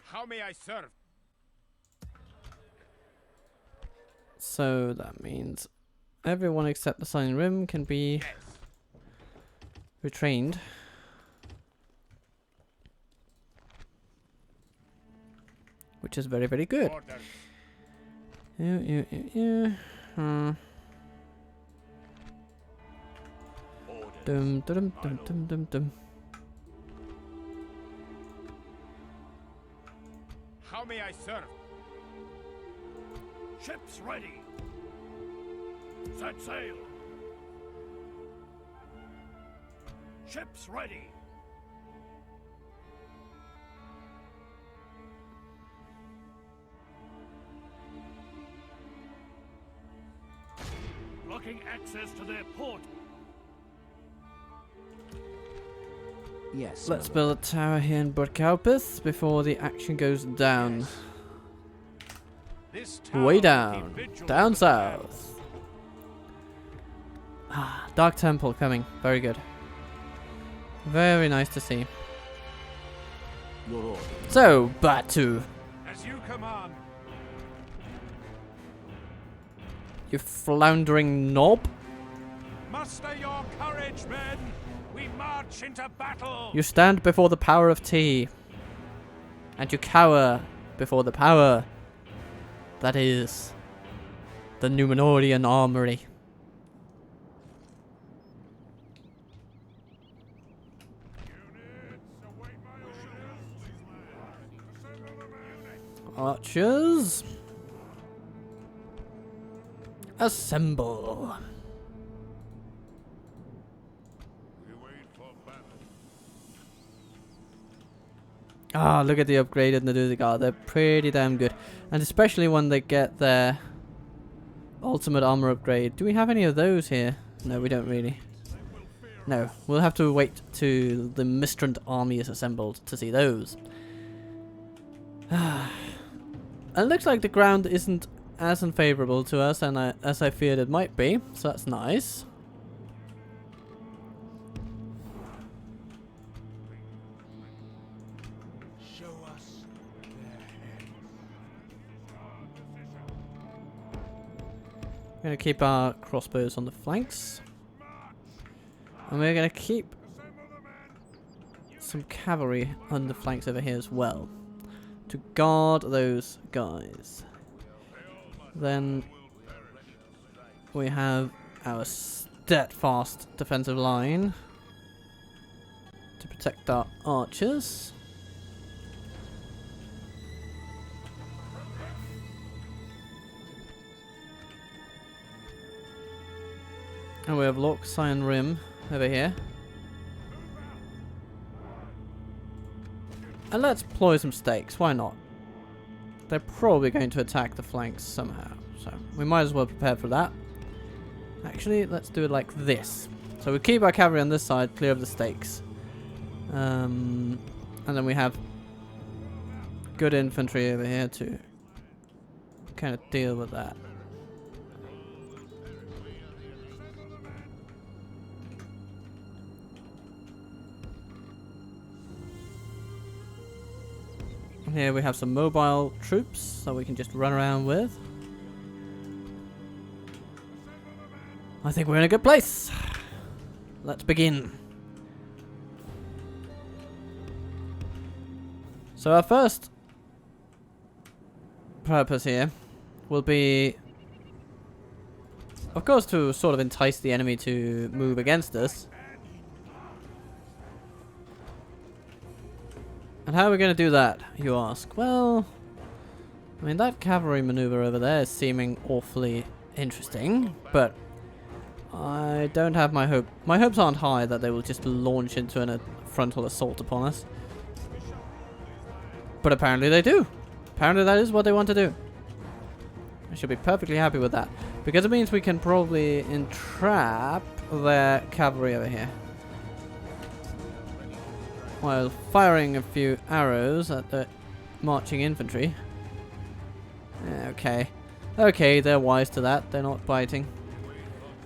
How may I serve? So that means everyone except the Sign Rim can be Yes. retrained. Which is very, very good. Orders. Yeah. Orders. Dum dum dum dum dum dum. How may I serve? Ships ready. Set sail. Ships ready. Blocking access to their port. Yes, Let's my build a tower here in Burkaupis before the action goes down. This Way tower will down. keep vigil Down for the battle. south. Ah, Dark Temple coming. Very good. Very nice to see. lord. Your orders. So, Batu, As you command. you floundering knob. Muster your courage, men. We march into battle. You stand before the power of tea. And you cower before the power that is the Numenorian armory. Archers, assemble. Ah, look at the upgraded Naduzigar. They're pretty damn good. And especially when they get their ultimate armor upgrade. Do we have any of those here? No, we don't really. No, we'll have to wait till the Mistrant army is assembled to see those. it looks like the ground isn't as unfavorable to us and as I feared it might be, so that's nice. Show us their heads. We're going to keep our crossbows on the flanks. And we're going to keep some cavalry on the flanks over here as well, to guard those guys. Then we have our steadfast defensive line to protect our archers. And we have Ar-Adûnâim Rim over here. And let's deploy some stakes, why not? They're probably going to attack the flanks somehow, so we might as well prepare for that. Actually, let's do it like this. So we keep our cavalry on this side, clear of the stakes. And then we have good infantry over here to kind of deal with that. Here we have some mobile troops that we can just run around with. I think we're in a good place. Let's begin. So our first purpose here will be, of course, to sort of entice the enemy to move against us. And how are we going to do that, you ask? Well, I mean, that cavalry maneuver over there is seeming awfully interesting, but I don't have my hope. My hopes aren't high that they will just launch into a frontal assault upon us. But apparently they do. Apparently that is what they want to do. I should be perfectly happy with that, because it means we can probably entrap their cavalry over here, while firing a few arrows at the marching infantry. Okay. Okay, they're wise to that. They're not biting.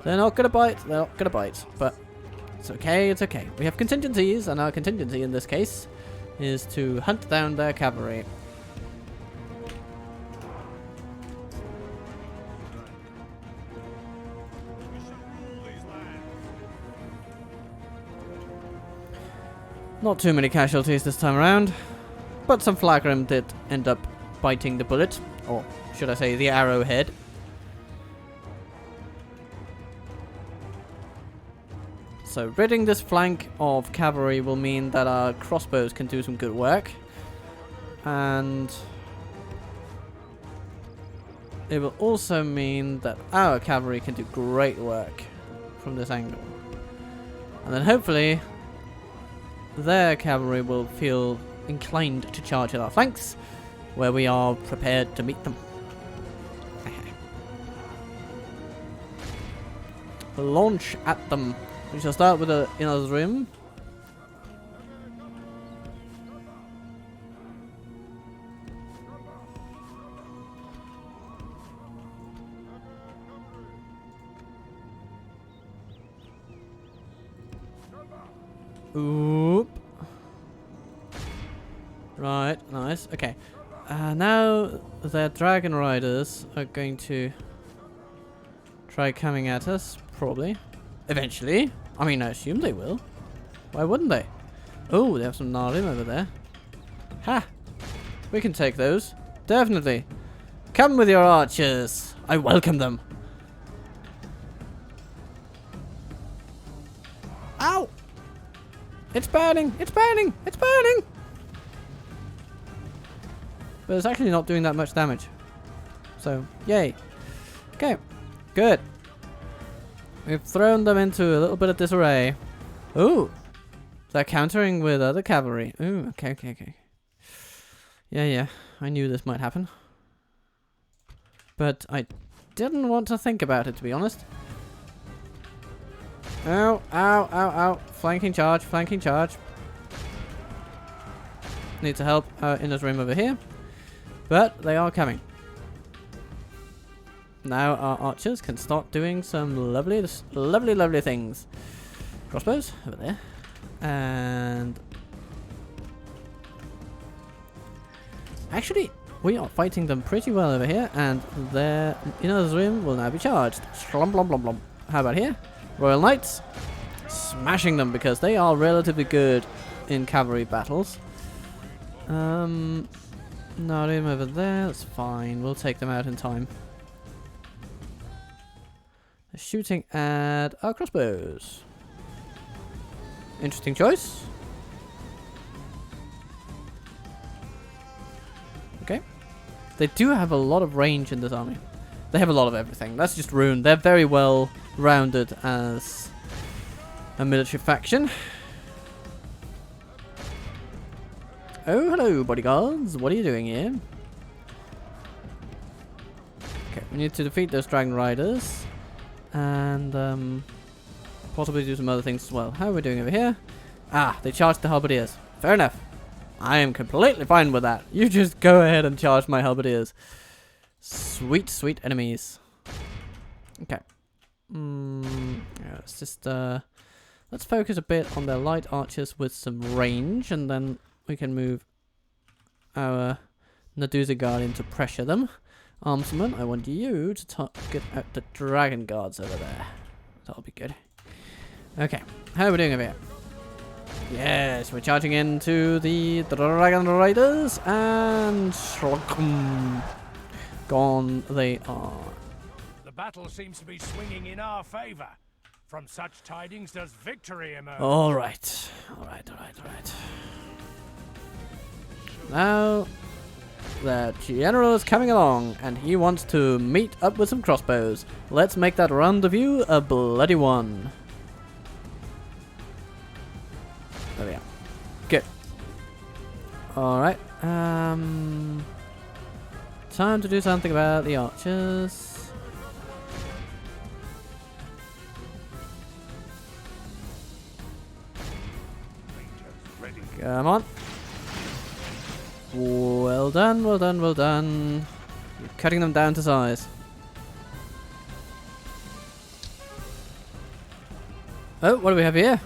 They're not gonna bite. They're not gonna bite. But it's okay, it's okay. We have contingencies, and our contingency in this case is to hunt down their cavalry. Not too many casualties this time around, but some flagrim did end up biting the bullet, or should I say the arrowhead. So ridding this flank of cavalry will mean that our crossbows can do some good work, and it will also mean that our cavalry can do great work from this angle. And then hopefully their cavalry will feel inclined to charge at our flanks, where we are prepared to meet them. Launch at them. We shall start with the inner rim. Oop. Right, nice. Okay. Now the dragon riders are going to try coming at us, probably. Eventually. I mean, I assume they will. Why wouldn't they? Oh, they have some Narim over there. Ha! We can take those. Definitely. Come with your archers. I welcome them. Ow! It's burning! It's burning! It's burning! But it's actually not doing that much damage. So, yay. Okay, good. We've thrown them into a little bit of disarray. Ooh! They're countering with other cavalry. Ooh, okay, okay, okay. Yeah, I knew this might happen. But I didn't want to think about it, to be honest. Ow, ow, ow, ow. Flanking charge, flanking charge. Need to help Inner's Rim over here. But they are coming. Now our archers can start doing some lovely things. Crossbows over there. And actually, we are fighting them pretty well over here, and their inner room will now be charged. Slum, blum, blum, blum. How about here? Royal Knights. Smashing them because they are relatively good in cavalry battles. Narim over there. That's fine. We'll take them out in time. They're shooting at our crossbows. Interesting choice. Okay. They do have a lot of range in this army. They have a lot of everything. That's just Rhun. They're very well rounded as a military faction. Oh, hello, bodyguards. What are you doing here? Okay, we need to defeat those dragon riders. And, possibly do some other things as well. How are we doing over here? Ah, they charged the halberdiers. Fair enough. I am completely fine with that. You just go ahead and charge my halberdiers. Sweet, sweet enemies. Okay. Yeah, let's just, let's focus a bit on their light archers with some range, and then we can move our Naduza guard in to pressure them. Armsman, I want you to get out the dragon guards over there. That'll be good. Okay, how are we doing over here? Yes, we're charging into the dragon riders, and gone they are. The battle seems to be swinging in our favor. From such tidings does victory emerge. Alright. Now, the general is coming along, and he wants to meet up with some crossbows. Let's make that rendezvous a bloody one. There we are. Good. Alright. Time to do something about the archers. Come on. Well done, well done, well done. You're cutting them down to size. Oh, what do we have here?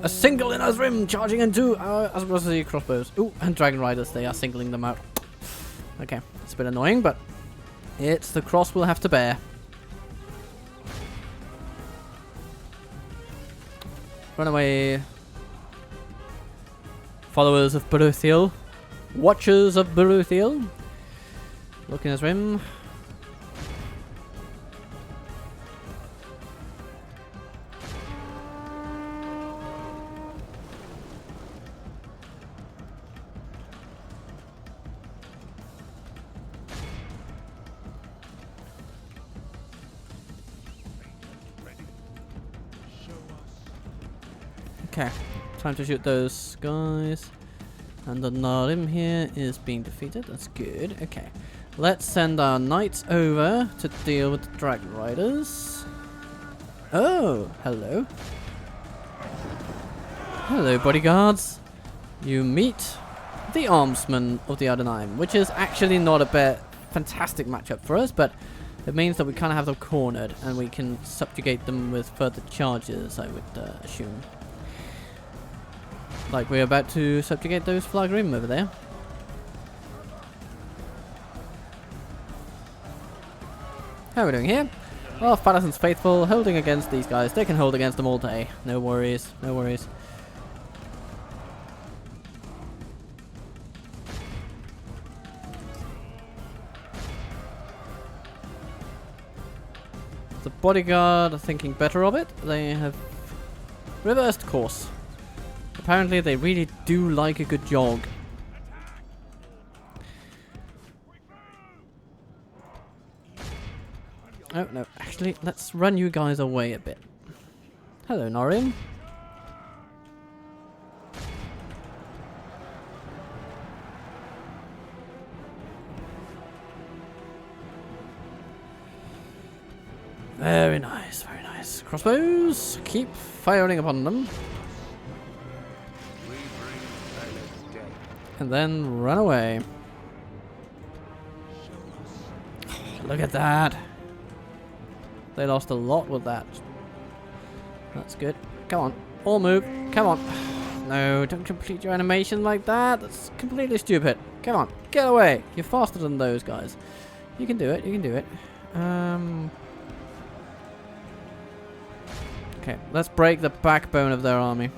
A single in rim charging into our Asperity crossbows. Ooh, and dragon riders, they are singling them out. Okay, it's a bit annoying, but it's the cross we'll have to bear. Run away. Followers of Beruthiel. Watchers of Beruthiel. Look in his rim. Okay, time to shoot those guys. And the Narim here is being defeated. That's good. Okay, let's send our knights over to deal with the dragon riders. Oh, hello. Hello, bodyguards. You meet the armsmen of the Ar-Adûnâim, which is actually not a fantastic matchup for us, but it means that we kind of have them cornered, and we can subjugate them with further charges, I would assume. Like we're about to subjugate those Flagrim over there. How are we doing here? Oh, Faddison's faithful, holding against these guys. They can hold against them all day. No worries, no worries. The bodyguard are thinking better of it. They have reversed course. Apparently they really do like a good jog. Oh no, actually let's run you guys away a bit. Hello, Narim. Very nice, very nice. Crossbows, keep firing upon them. And then run away. Look at that. They lost a lot with that. That's good. Come on. All move. Come on. No, don't complete your animation like that. That's completely stupid. Come on. Get away. You're faster than those guys. You can do it. You can do it. Okay, let's break the backbone of their army.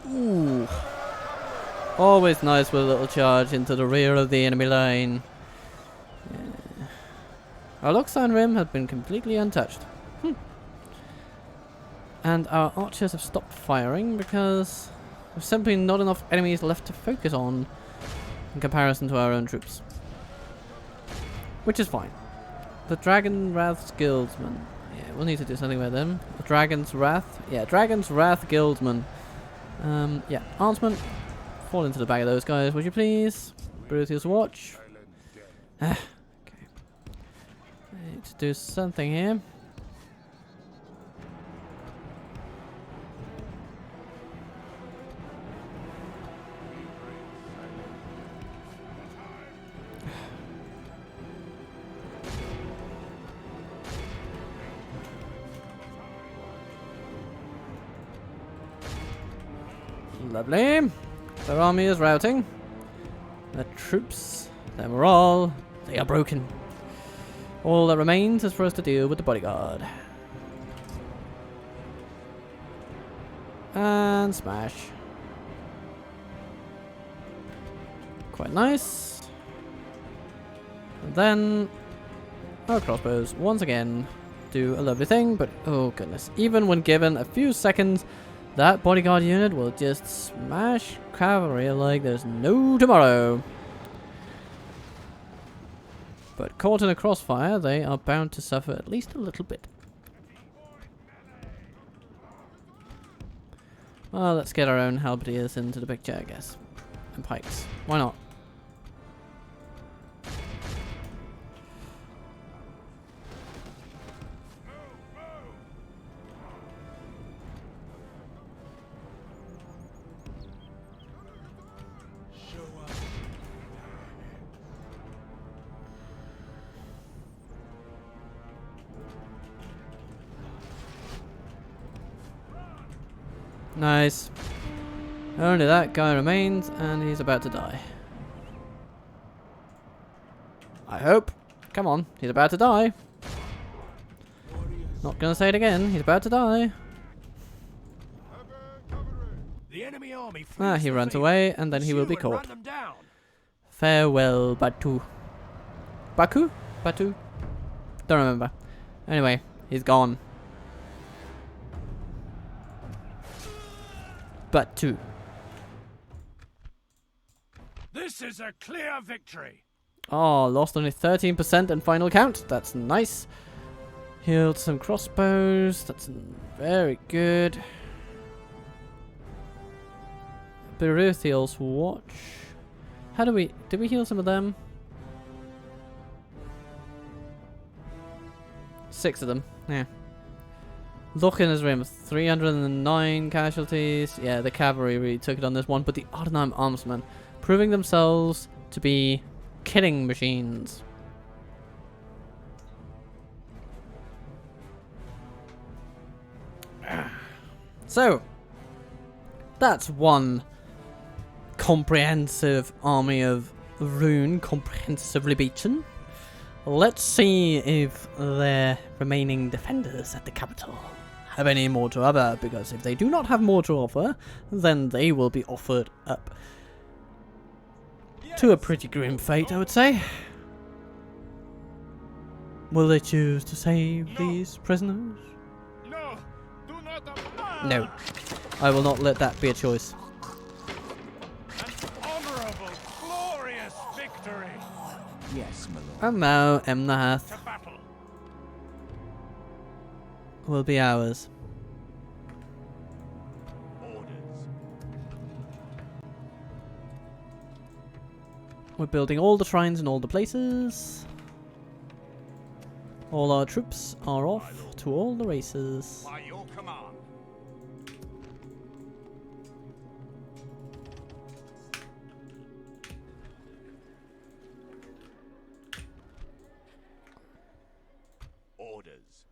Ooh. Always nice with a little charge into the rear of the enemy line. Yeah. Our Luxon rim has been completely untouched. And our archers have stopped firing because there's simply not enough enemies left to focus on in comparison to our own troops. Which is fine. The Dragon Wrath's Guildsmen. Yeah, we'll need to do something with them. The Dragon's Wrath. Yeah, Dragon's Wrath Guildsmen. Yeah, Arnsman. Fall into the bag of those guys, would you please? Brutus watch. Okay. I need to do something here. Lovely. Their army is routing. The troops, their morale, they are broken. All that remains is for us to deal with the bodyguard. And smash. Quite nice. And then our crossbows once again do a lovely thing, but oh goodness. Even when given a few seconds, that bodyguard unit will just smash cavalry like there's no tomorrow. But caught in a crossfire, they are bound to suffer at least a little bit. Well, let's get our own halberdiers into the picture, I guess. And pikes. Why not? Nice. Only that guy remains, and he's about to die. I hope. Come on, he's about to die. Not gonna say it again, he's about to die. The enemy army Ah, he runs away, and then he will be caught. Farewell, Batu. Baku? Batu? Don't remember. Anyway, he's gone. Batu. This is a clear victory. Oh, lost only 13% in final count. That's nice. Healed some crossbows. That's very good. Beruthiel's watch. How do we... Did we heal some of them? 6 of them. Yeah. Look in his rim, 309 casualties. Yeah, the cavalry really took it on this one, but the Ar-Adûnâim armsmen proving themselves to be killing machines. So, that's one comprehensive army of Rhun, comprehensively beaten. Let's see if their remaining defenders at the capital have any more to offer, because if they do not have more to offer, then they will be offered up to a pretty grim fate, I would say. Will they choose to save these prisoners? No, do not. No, I will not let that be a choice. An honorable, glorious victory. Yes, my lord. And now Emnahath To battle. will be ours. Orders. We're building all the shrines in all the places. All our troops are off to all the races. By your command. Orders.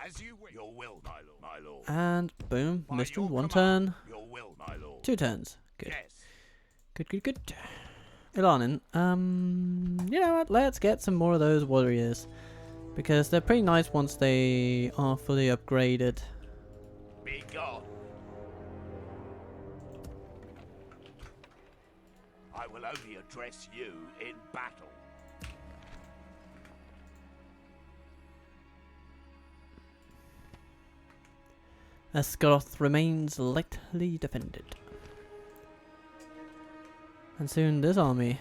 As you wish. Your will, my lord. My lord. And boom, By missed your one command. turn. Your will, my lord. 2 turns. Good. Yes. Good, good, good. Ilanin, you know what? Let's get some more of those warriors. Because they're pretty nice once they are fully upgraded. Be gone. I will only address you in battle. Esgaroth remains lightly defended. And soon this army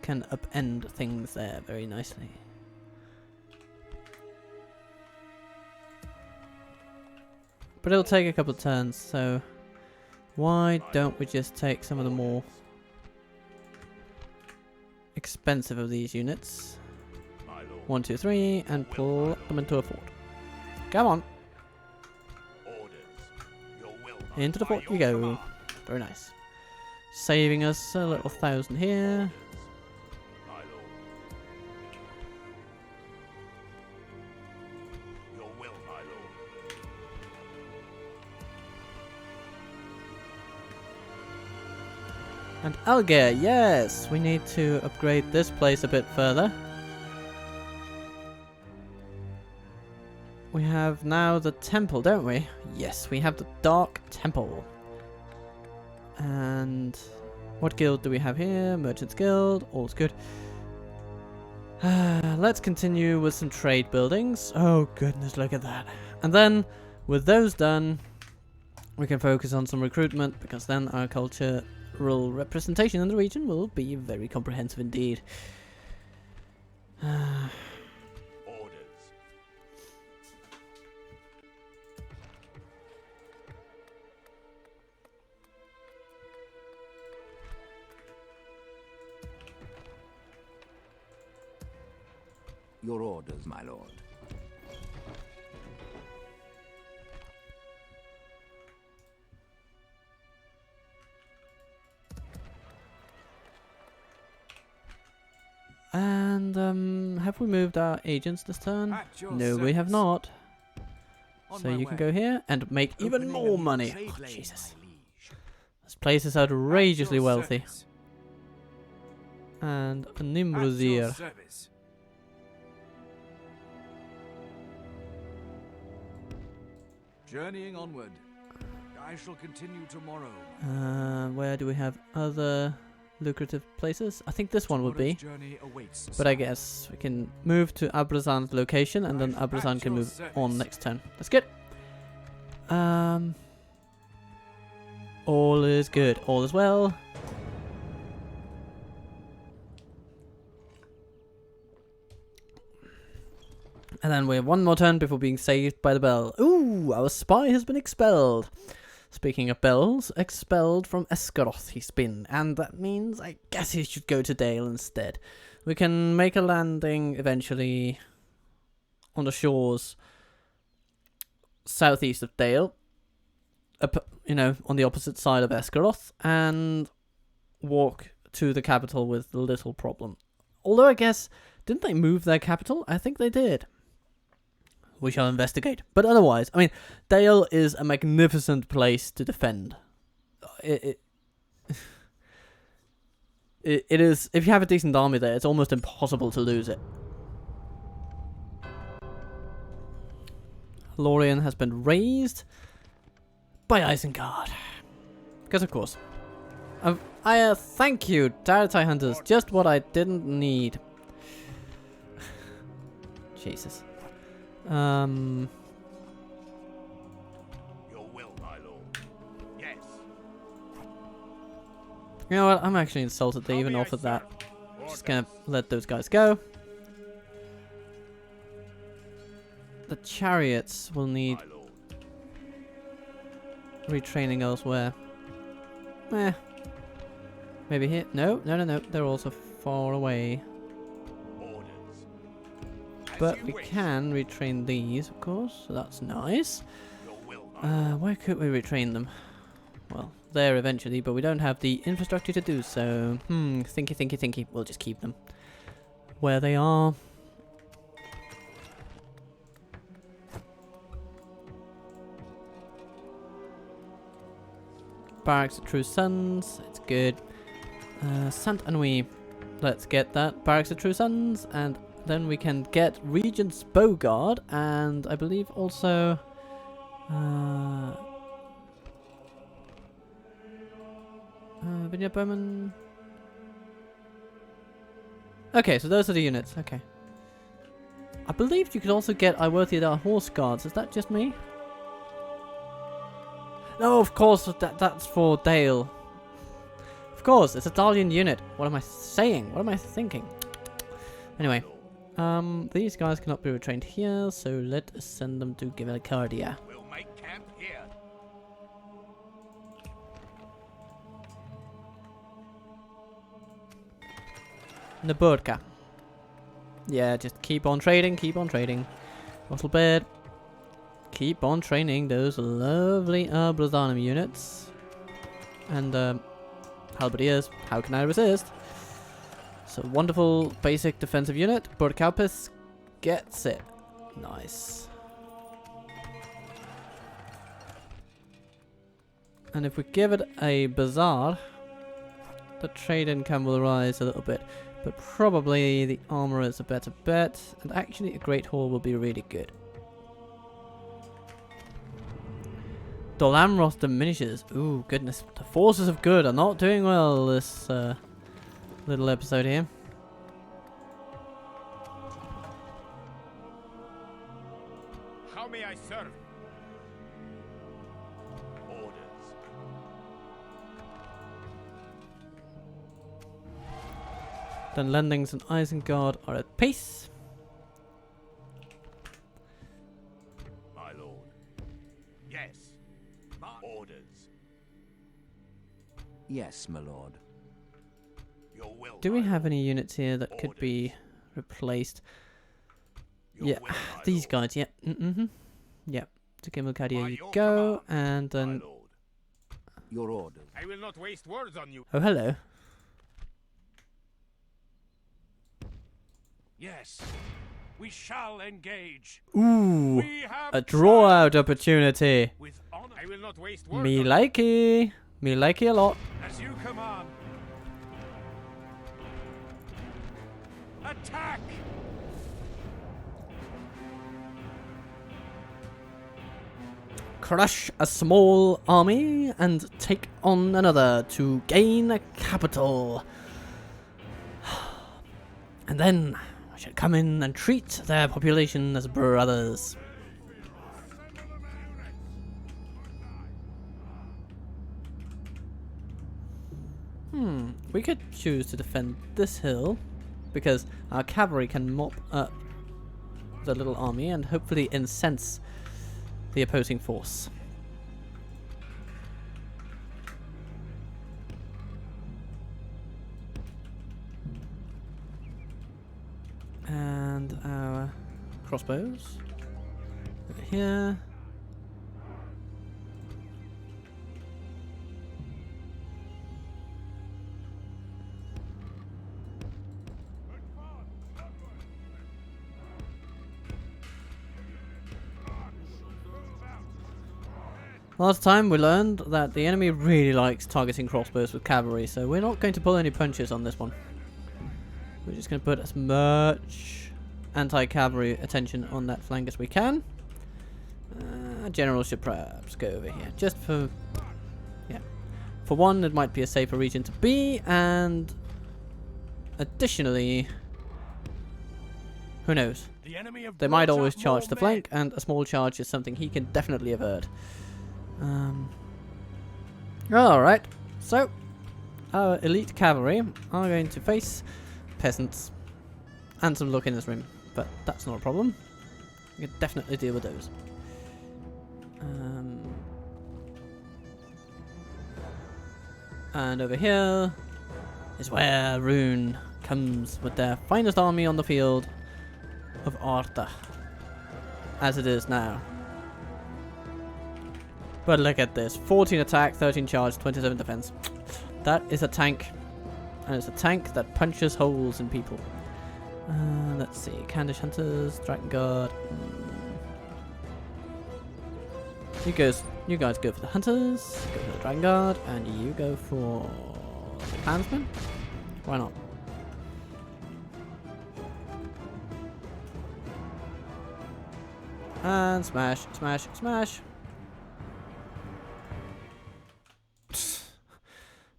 can upend things there very nicely. But it'll take a couple of turns, so why don't we just take some of the more expensive of these units? 1, 2, 3, and pull them into a fort. Come on! Into the fort you go. Very nice. Saving us a little 1,000 here. And Algair, yes! We need to upgrade this place a bit further. We have now the temple, don't we? Yes, we have the Dark Temple. And what guild do we have here? Merchant's Guild, all's good. Let's continue with some trade buildings. Oh goodness, look at that. And then, with those done, we can focus on some recruitment, because then our cultural representation in the region will be very comprehensive indeed. Your orders, my lord. And have we moved our agents this turn? No, we have not. So you can go here and make even more money. Oh, Jesus. This place is outrageously wealthy. And a Nimruzir. Journeying onward. I shall continue tomorrow. Where do we have other lucrative places? I think this one would be. But I guess we can move to Abrazan's location, and then Abrazan can move on next turn. That's good. All is good. All is well. And then we have one more turn before being saved by the bell. Ooh, our spy has been expelled. Speaking of bells, expelled from Esgaroth he's been. And that means I guess he should go to Dale instead. We can make a landing eventually on the shores southeast of Dale. You know, on the opposite side of Esgaroth. And walk to the capital with little problem. Although I guess, didn't they move their capital? I think they did. We shall investigate. But otherwise, I mean, Dale is a magnificent place to defend. It is, if you have a decent army there, it's almost impossible to lose it. Lorien has been raised by Isengard. Because of course. Thank you, Taratai Hunters. Just what I didn't need. Jesus. Your will, my lord. Yes. You know what? I'm actually insulted they even offered that. Just gonna let those guys go. The chariots will need retraining elsewhere. Maybe here? No, no, no, no. They're also far away. Orders. As But you we wish. can retrain these, of course. So that's nice. Your will, my Where could we retrain them? Well, there eventually, but we don't have the infrastructure to do so. Thinky, thinky, thinky. We'll just keep them where they are. Barracks of True Sons. It's good. Saint Anouilh. Let's get that. Barracks of True Sons. And then we can get Regent's Bowguard. And I believe also... Vineyard Bowman. Okay, so those are the units. Okay. I believe you could also get Iworthiadar Horse Guards. Is that just me? No, of course, that's for Dale. Of course, it's a Dalian unit. What am I saying? What am I thinking? Anyway, these guys cannot be retrained here, so let us send them to Gimelcardia. We'll make camp here. Naburka. Yeah, just keep on trading, keep on trading. Wastlebed. Keep on training those lovely Ar-Adûnâim units. And Halberdiers, how can I resist? So wonderful basic defensive unit. Burkaupis gets it. Nice. And if we give it a bazaar, the trade income will rise a little bit. But probably the armor is a better bet. And actually a great hall will be really good. Dolamroth diminishes. Ooh, goodness. The forces of good are not doing well this little episode here. How may I serve? Orders. Then Lendings and Isengard are at peace. My lord. Yes. Orders. Yes, my lord. Your will. Do we my have lord. any units here that could be Orders. replaced? Your Yeah, will, my these lord. guys, yeah. Yep. To Gimelcardia By you your go, command, and my then... lord. Your orders. I will not waste words on you. Oh, hello. Yes, we shall engage. Ooh, We have a draw-out opportunity. with honor. I will not waste words Me on likey. Me likey a lot. As you command. Attack! Crush a small army and take on another to gain a capital. And then I should come in and treat their population as brothers. We could choose to defend this hill because our cavalry can mop up the little army and hopefully incense the opposing force. And our crossbows over here. Last time we learned that the enemy really likes targeting crossbows with cavalry, so we're not going to pull any punches on this one. We're just going to put as much anti-cavalry attention on that flank as we can. General should perhaps go over here, just for... yeah. For one, it might be a safer region to be, and... additionally... who knows? The enemy have They might brought always up charge more the men. flank, and a small charge is something he can definitely avert. Alright, so our elite cavalry are going to face peasants and some look in this room, but that's not a problem. We can definitely deal with those. And over here is where Rhun comes with their finest army on the field of Arta, as it is now. But look at this, 14 attack, 13 charge, 27 defense. That is a tank, and it's a tank that punches holes in people. Let's see, Candish Hunters, Dragon Guard. You guys go for the Hunters, go for the Dragon Guard, and you go for the Clansmen. Why not? And smash, smash, smash.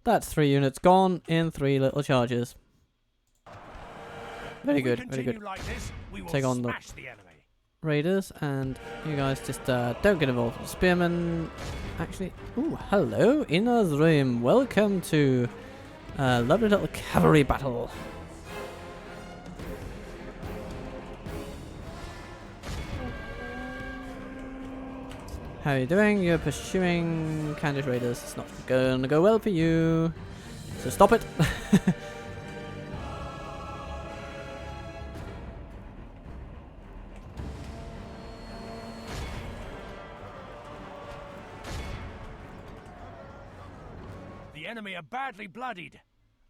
That's 3 units gone in 3 little charges. Very good, very good. Like this, we will Take on the enemy. Raiders, and you guys just don't get involved with Spearmen. Actually, ooh, hello, Ar-Adûnâim. Welcome to a lovely little cavalry battle. How are you doing? You're pursuing Candish Raiders. It's not going to go well for you. So stop it. The enemy are badly bloodied.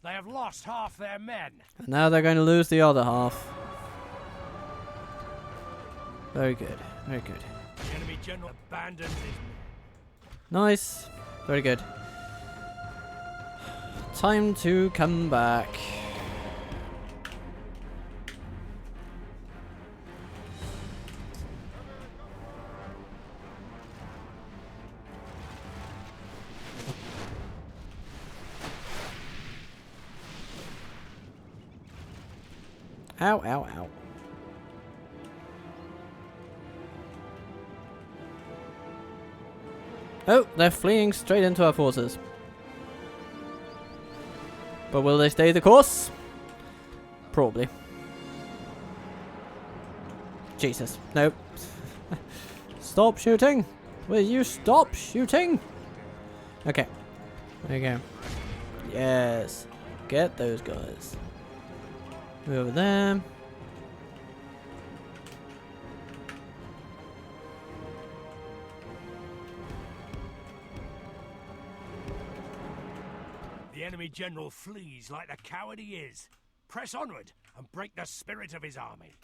They have lost half their men. And now they're going to lose the other half. Very good. Very good. The enemy general abandons his... Nice. Very good. Time to come back. Ow, ow, ow. Oh, they're fleeing straight into our forces. But will they stay the course? Probably. Jesus. Nope. Stop shooting! Will you stop shooting? Okay. There you go. Yes. Get those guys. Move over there. The enemy general flees like the coward he is. Press onward and break the spirit of his army.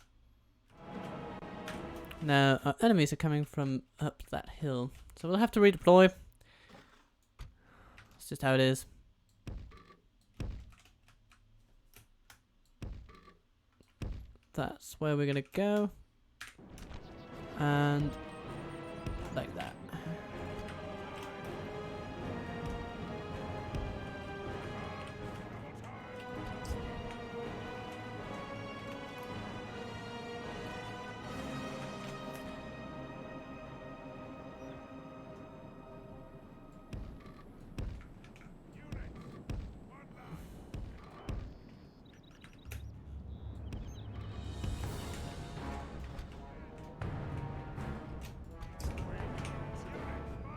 Now, our enemies are coming from up that hill. So we'll have to redeploy. That's just how it is. That's where we're going to go. And like that.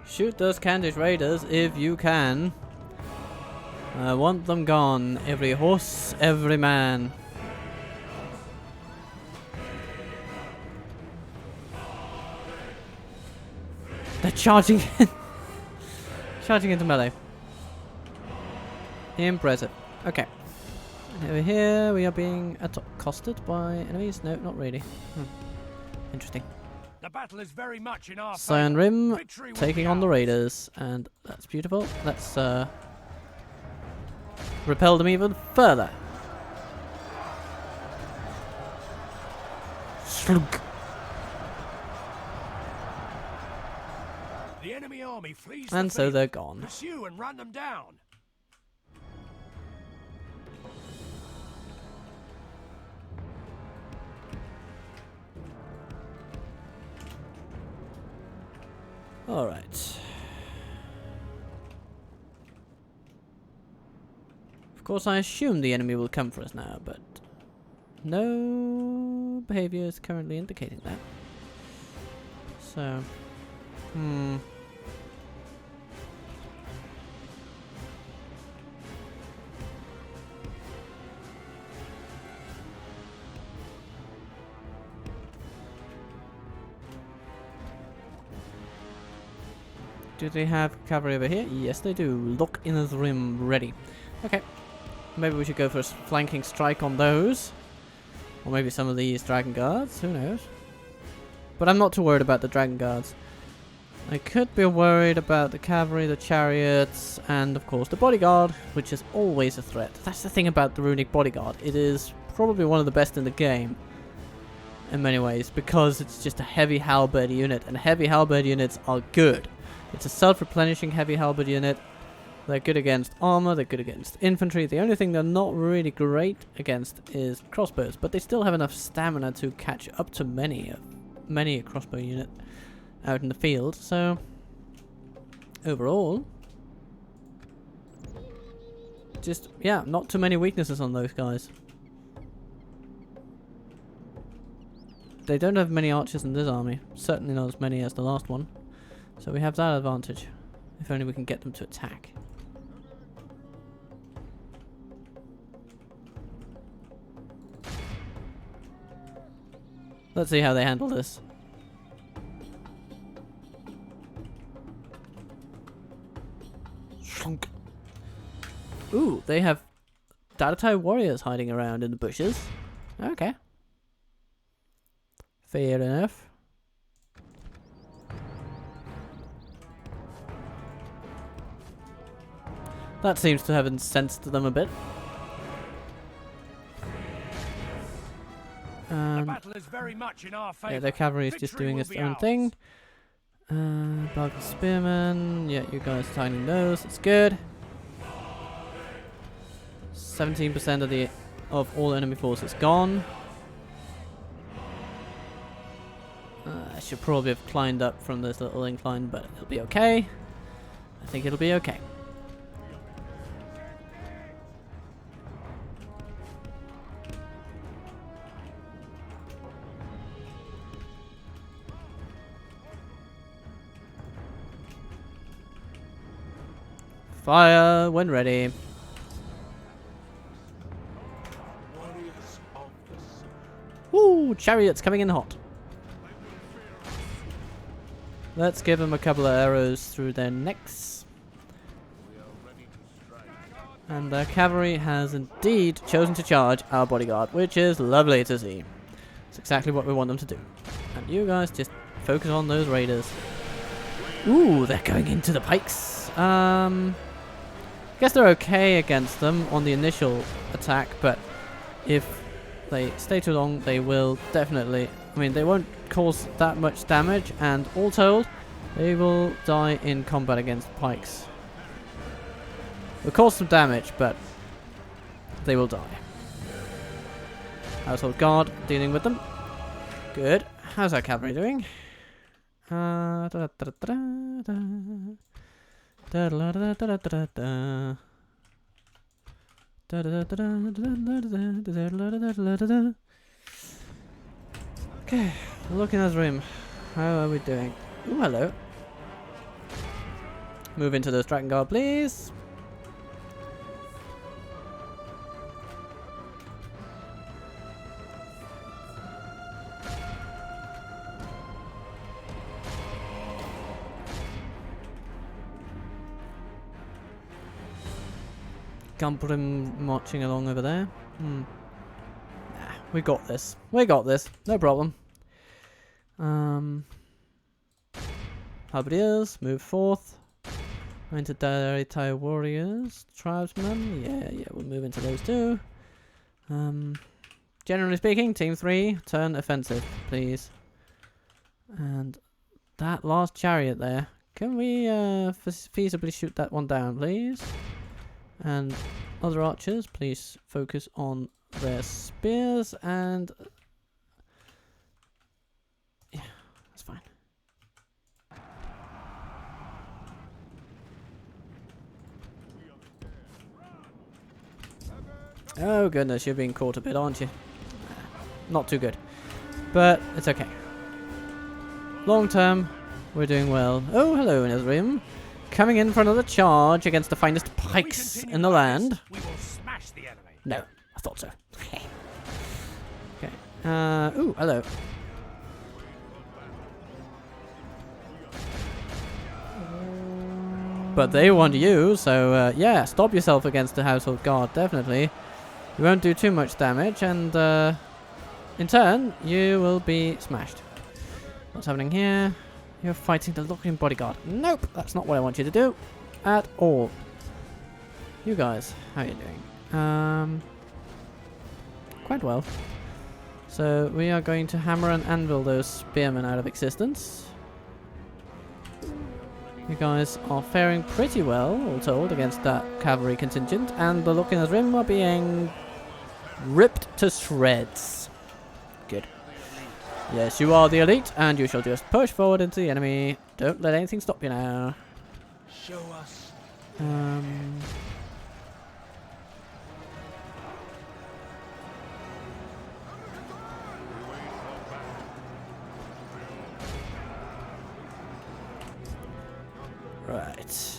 Shoot those Candish Raiders if you can. I want them gone. Every horse, every man. They're charging in. Charging into melee. Impressive. Okay. Over here we are being accosted by enemies. No, not really. Interesting. The battle is very much in our Cyan favor. Rim Victory will taking be on the ours. Raiders, and that's beautiful. Let's repel them even further. Slug. The enemy army flees And the so field. they're gone. Pursue and run them down. Alright. Of course, I assume the enemy will come for us now, but no behavior is currently indicating that. So, Do they have cavalry over here? Yes, they do. Lock in his rim, ready. Okay. Maybe we should go for a flanking strike on those. Or maybe some of these dragon guards. Who knows? But I'm not too worried about the dragon guards. I could be worried about the cavalry, the chariots, and of course the bodyguard, which is always a threat. That's the thing about the runic bodyguard. It is probably one of the best in the game. In many ways. Because it's just a heavy halberd unit. And heavy halberd units are good. It's a self-replenishing heavy halberd unit. They're good against armor, they're good against infantry. The only thing they're not really great against is crossbows, but they still have enough stamina to catch up to many a crossbow unit out in the field. So overall, just yeah, not too many weaknesses on those guys. They don't have many archers in this army, certainly not as many as the last one. So we have that advantage. If only we can get them to attack. Let's see how they handle this. Shunk. Ooh, they have DaC warriors hiding around in the bushes. Okay. Fair enough. That seems to have incensed them a bit. The battle is very much in our favor. Yeah, their cavalry is just doing its own thing. Bug spearmen. Yeah, you guys signing those. It's good. 17% of all enemy forces gone. I should probably have climbed up from this little incline, but it'll be okay. I think it'll be okay. Fire when ready. Woo! Chariots coming in hot. Let's give them a couple of arrows through their necks. And the cavalry has indeed chosen to charge our bodyguard, which is lovely to see. It's exactly what we want them to do. And you guys just focus on those raiders. Ooh, they're going into the pikes. I guess they're okay against them on the initial attack, but if they stay too long, they will definitely... I mean, they won't cause that much damage, and all told, they will die in combat against pikes. They'll cause some damage, but they will die. Household guard dealing with them. Good. How's our cavalry doing? Okay, looking at Rhun. How are we doing? Ooh, hello. Move into those dragon guard, please. Gumprim marching along over there. Nah, we got this. We got this. No problem. Halberdiers, move forth. Into DaC warriors. Tribesmen. Yeah, we'll move into those too. Generally speaking, Team 3, turn offensive, please. And that last chariot there. Can we feasibly shoot that one down, please? And other archers, please focus on their spears and... yeah, that's fine. Oh goodness, you're being caught a bit, aren't you? Not too good. But it's okay. Long term, we're doing well. Oh, hello, Nezrim. Coming in for another charge against the finest pikes in the land. We will smash the enemy. No, I thought so. Okay. Ooh, hello. But they want you, so yeah, stop yourself against the household guard, definitely. You won't do too much damage, and in turn, you will be smashed. What's happening here? You're fighting the Locking bodyguard. Nope, that's not what I want you to do at all. You guys, how are you doing? Quite well. So we are going to hammer and anvil those spearmen out of existence. You guys are faring pretty well, all told, against that cavalry contingent, and the Ar-Adûnâim are being ripped to shreds. Good. Yes, you are the elite, and you shall just push forward into the enemy. Don't let anything stop you now. Show us. Right.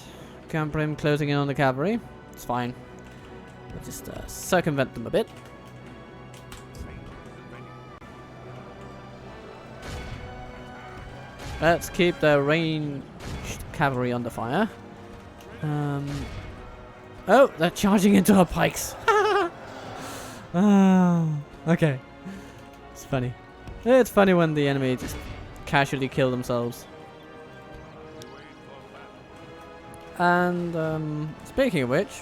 Camprim closing in on the cavalry. It's fine. We'll just circumvent them a bit. Let's keep the ranged cavalry under fire. Oh, they're charging into our pikes. Oh, okay. It's funny. It's funny when the enemy just casually kill themselves. And speaking of which,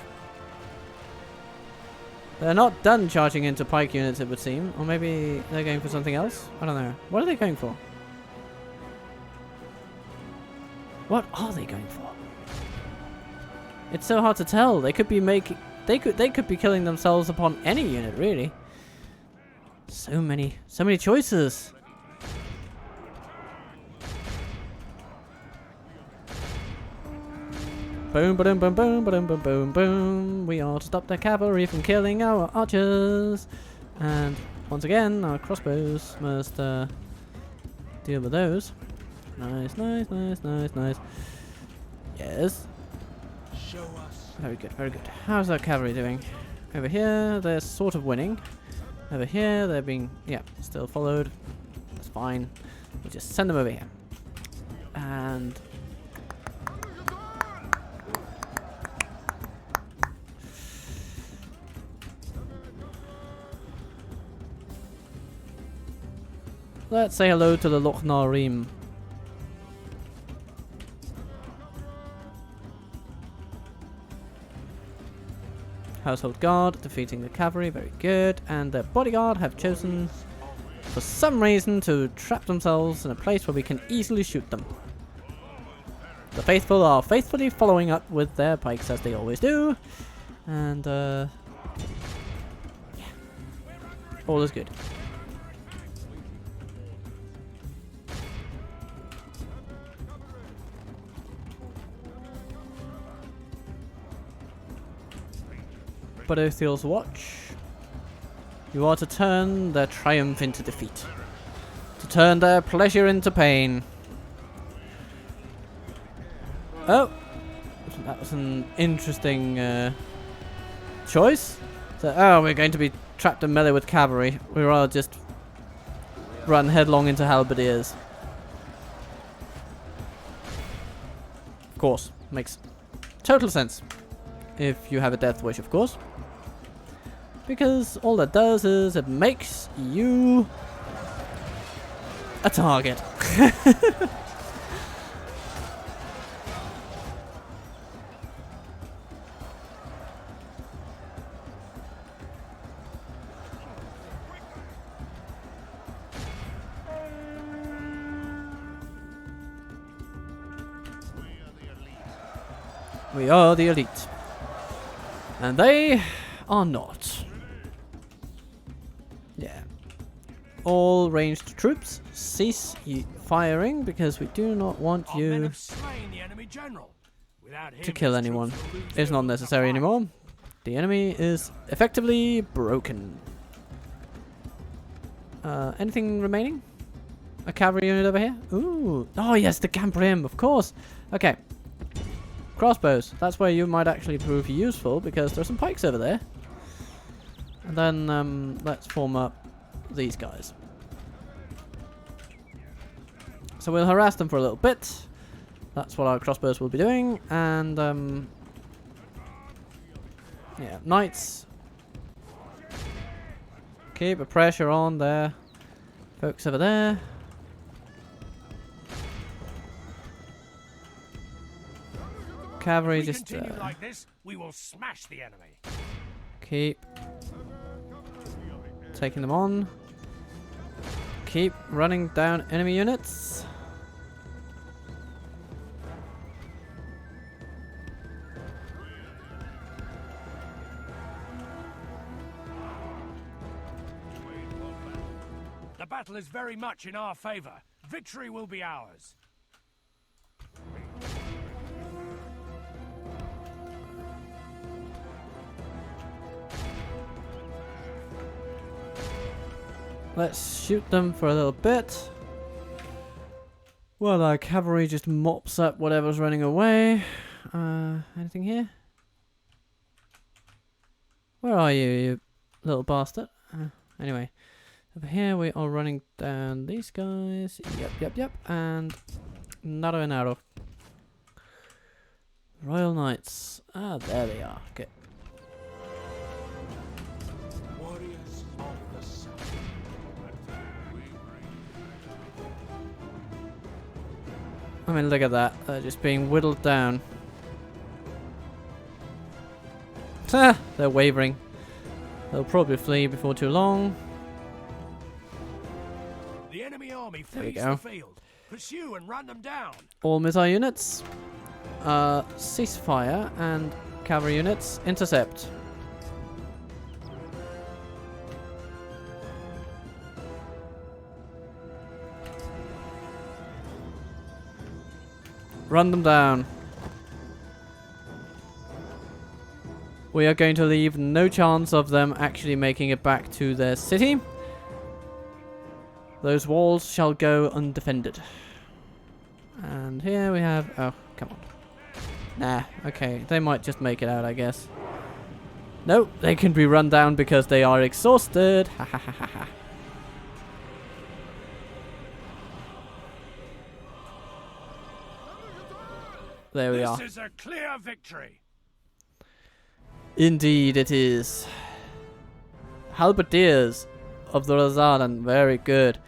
they're not done charging into pike units, it would seem. Or maybe they're going for something else? I don't know. What are they going for? What are they going for? It's so hard to tell. They could be they could be killing themselves upon any unit, really. So many choices. Boom, boom, boom, boom, boom, boom, boom, boom. We are to stop the cavalry from killing our archers. And once again, our crossbows must deal with those. Nice, nice, nice, nice, nice. Yes. Show us. Very good, very good. How's that cavalry doing? Over here, they're sort of winning. Over here, they're being, yeah, still followed. That's fine. We'll just send them over here. And let's say hello to the Ar-Adûnâim. Household guard defeating the cavalry, very good. And the bodyguard have chosen, for some reason, to trap themselves in a place where we can easily shoot them. The faithful are faithfully following up with their pikes as they always do. And yeah, all is good. Baratheon's watch. You are to turn their triumph into defeat. To turn their pleasure into pain. Oh! That was an interesting choice. So, oh, we're going to be trapped in melee with cavalry. We'd rather just run headlong into halberdiers. Of course. Makes total sense. If you have a death wish, of course. Because all that does is it makes you a target. We are the elite. And they are not. Yeah. All ranged troops, cease firing because we do not want you to kill anyone. It's not necessary anymore. The enemy is effectively broken. Anything remaining? A cavalry unit over here? Ooh. Oh yes, the Gamprim, of course. Okay. Crossbows. That's where you might actually prove useful because there's some pikes over there. And then let's form up these guys. So we'll harass them for a little bit. That's what our crossbows will be doing. And yeah, knights. Keep the pressure on there. Folks over there. Cavalry If we just continue like this, we will smash the enemy. keep taking them on. Keep running down enemy units. The battle is very much in our favor. Victory will be ours. Let's shoot them for a little bit. Well, our cavalry just mops up whatever's running away. Anything here? Where are you, you little bastard? Anyway, over here we are running down these guys. Yep. And another an arrow. Royal Knights. Ah, there they are. Okay. Warriors of the South. I mean, look at that. They're just being whittled down. They're wavering. They'll probably flee before too long. The enemy army There we flees go. the field. Pursue and run them down. All missile units, ceasefire, and cavalry units, intercept. Run them down. We are going to leave no chance of them actually making it back to their city. Those walls shall go undefended. And here we have... Oh, come on. Nah, okay. They might just make it out, I guess. Nope, they can be run down because they are exhausted. Ha ha ha ha ha. There we are. This is a clear victory. Indeed it is. Halberdiers of the Rhun, very good.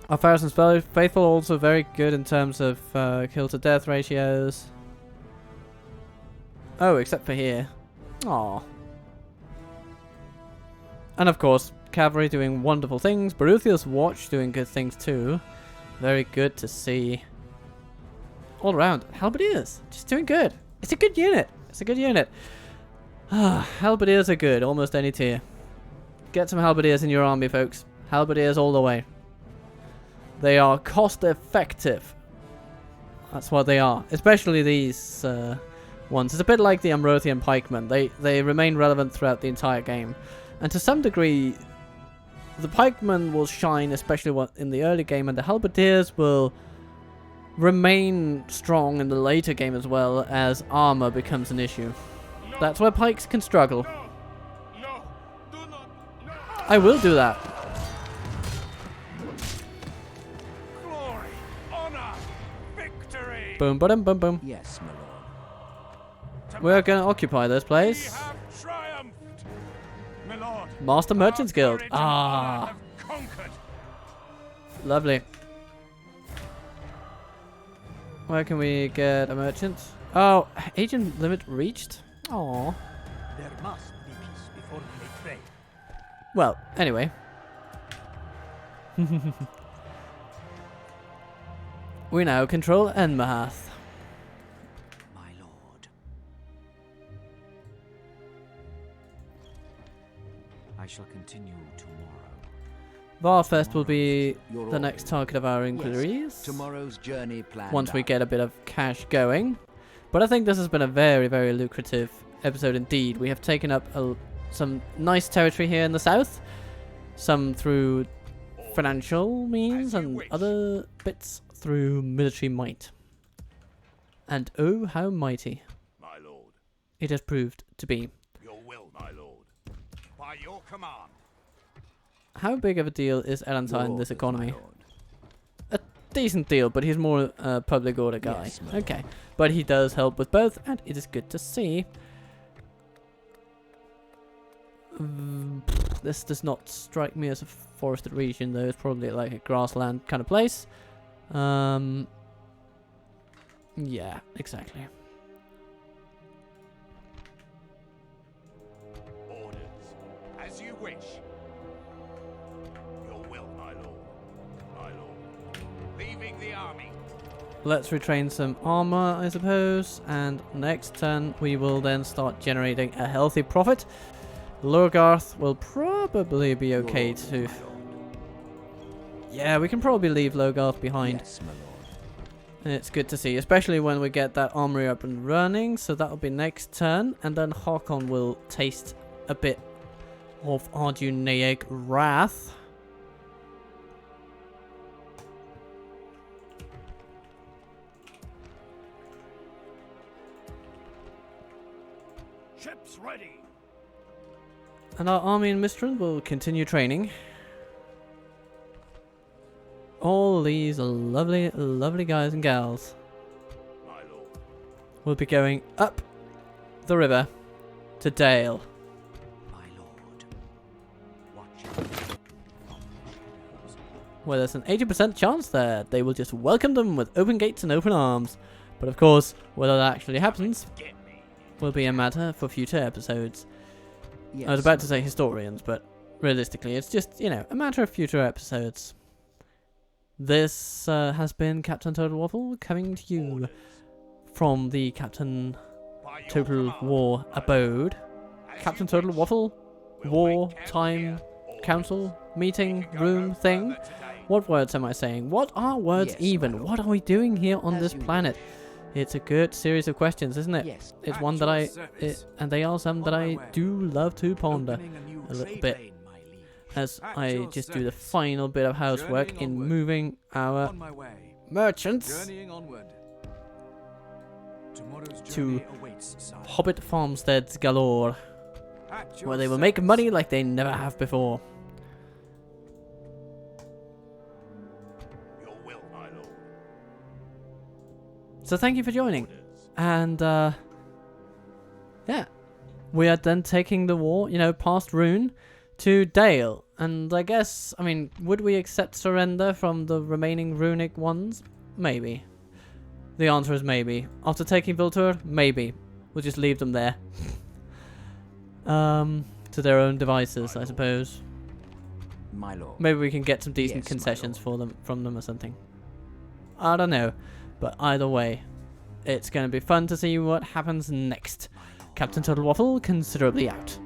Our Pharaohs and Faithful also very good in terms of kill to death ratios. Oh, except for here. Aww. And of course, Cavalry doing wonderful things. Baruthia's Watch doing good things too. Very good to see. All around, Halberdiers just doing good. It's a good unit. It's a good unit. Halberdiers are good, almost any tier. Get some Halberdiers in your army, folks. Halberdiers all the way. They are cost effective. That's what they are. Especially these ones. It's a bit like the Amrothian pikemen. They remain relevant throughout the entire game. And to some degree, the pikemen will shine, especially in the early game, and the Halberdiers will remain strong in the later game as well as armor becomes an issue. That's where pikes can struggle. No, do not. No. I will do that. Glory, honor, victory. Boom, boom, boom, boom. Yes, my lord. We're going to occupy this We place. have triumphed. My lord, Master Merchants our Guild. courage and honor Ah, have conquered. lovely. Where can we get a merchant? Oh, agent limit reached? Aww. There must be peace before we make trade. Well, anyway. We now control Enmahath. My lord. I shall continue tomorrow. Varfest will be Your the next orders. target of our Yes, inquiries. tomorrow's journey planned Once we out. get a bit of cash going. But I think this has been a very, very lucrative episode indeed. We have taken up some nice territory here in the south. Some through financial means As you and wish. other bits through military might. And oh, how mighty My lord, it has proved to be. your will, my lord. By your command. How big of a deal is Your Elantine in this orders, my economy? lord. decent deal, but he's more a public order guy. Yes, my Okay, but he does help with both, and it is good to see. This does not strike me as a forested region, though. It's probably like a grassland kind of place. Yeah, exactly. Orders. As you wish. Your will, my lord. My lord. Leaving the army. Let's retrain some armor, I suppose, and next turn we will then start generating a healthy profit. Lurgarth will probably be okay to... Yeah, we can probably leave Lurgarth behind. Yes, my lord. And it's good to see, especially when we get that armory up and running. So that'll be next turn, and then Hakon will taste a bit of Ar-Adûnâim wrath. Ships ready. And our army in Mistral will continue training. All these lovely, lovely guys and gals My lord. will be going up the river to Dale. My lord. Watch out. Where there's an 80% chance that they will just welcome them with open gates and open arms. But of course, whether that actually happens Get me. will be a matter for future episodes. Yes, I was about to say historians, but realistically, it's just, you know, a matter of future episodes. This has been Captain Total Waffle coming to you from the Captain By your Total command, War my lord. abode. As Captain you Total wish. Waffle We'll war make camp time here. Orders. council meeting We can go room no thing. further today. What words am I saying? What are words Yes, my even? lord. What are we doing here on As this you planet? It's a good series of questions, isn't it? Yes. It's At one that your I, service. and they are some that On my I way. do love to ponder Opening a new a little trade bit lane, my liege. as At I your just do the service. final bit of housework Journeying in onward. moving our On my way. merchants Journeying onward. Tomorrow's To journey awaits, sire. Hobbit farmsteads galore, At your where they will make service. money like they never have before. Your will, my lord. So thank you for joining. Orders. And, yeah. We are then taking the war, you know, past Rhun to Dale. And I guess, I mean, would we accept surrender from the remaining runic ones? Maybe. The answer is maybe. After taking Viltur, maybe. We'll just leave them there. To their own devices, I suppose. My lord. Maybe we can get some decent Yes, my concessions lord. for them from them or something. I don't know. But either way, it's going to be fun to see what happens next. My lord. Captain Total Waffle considerably out.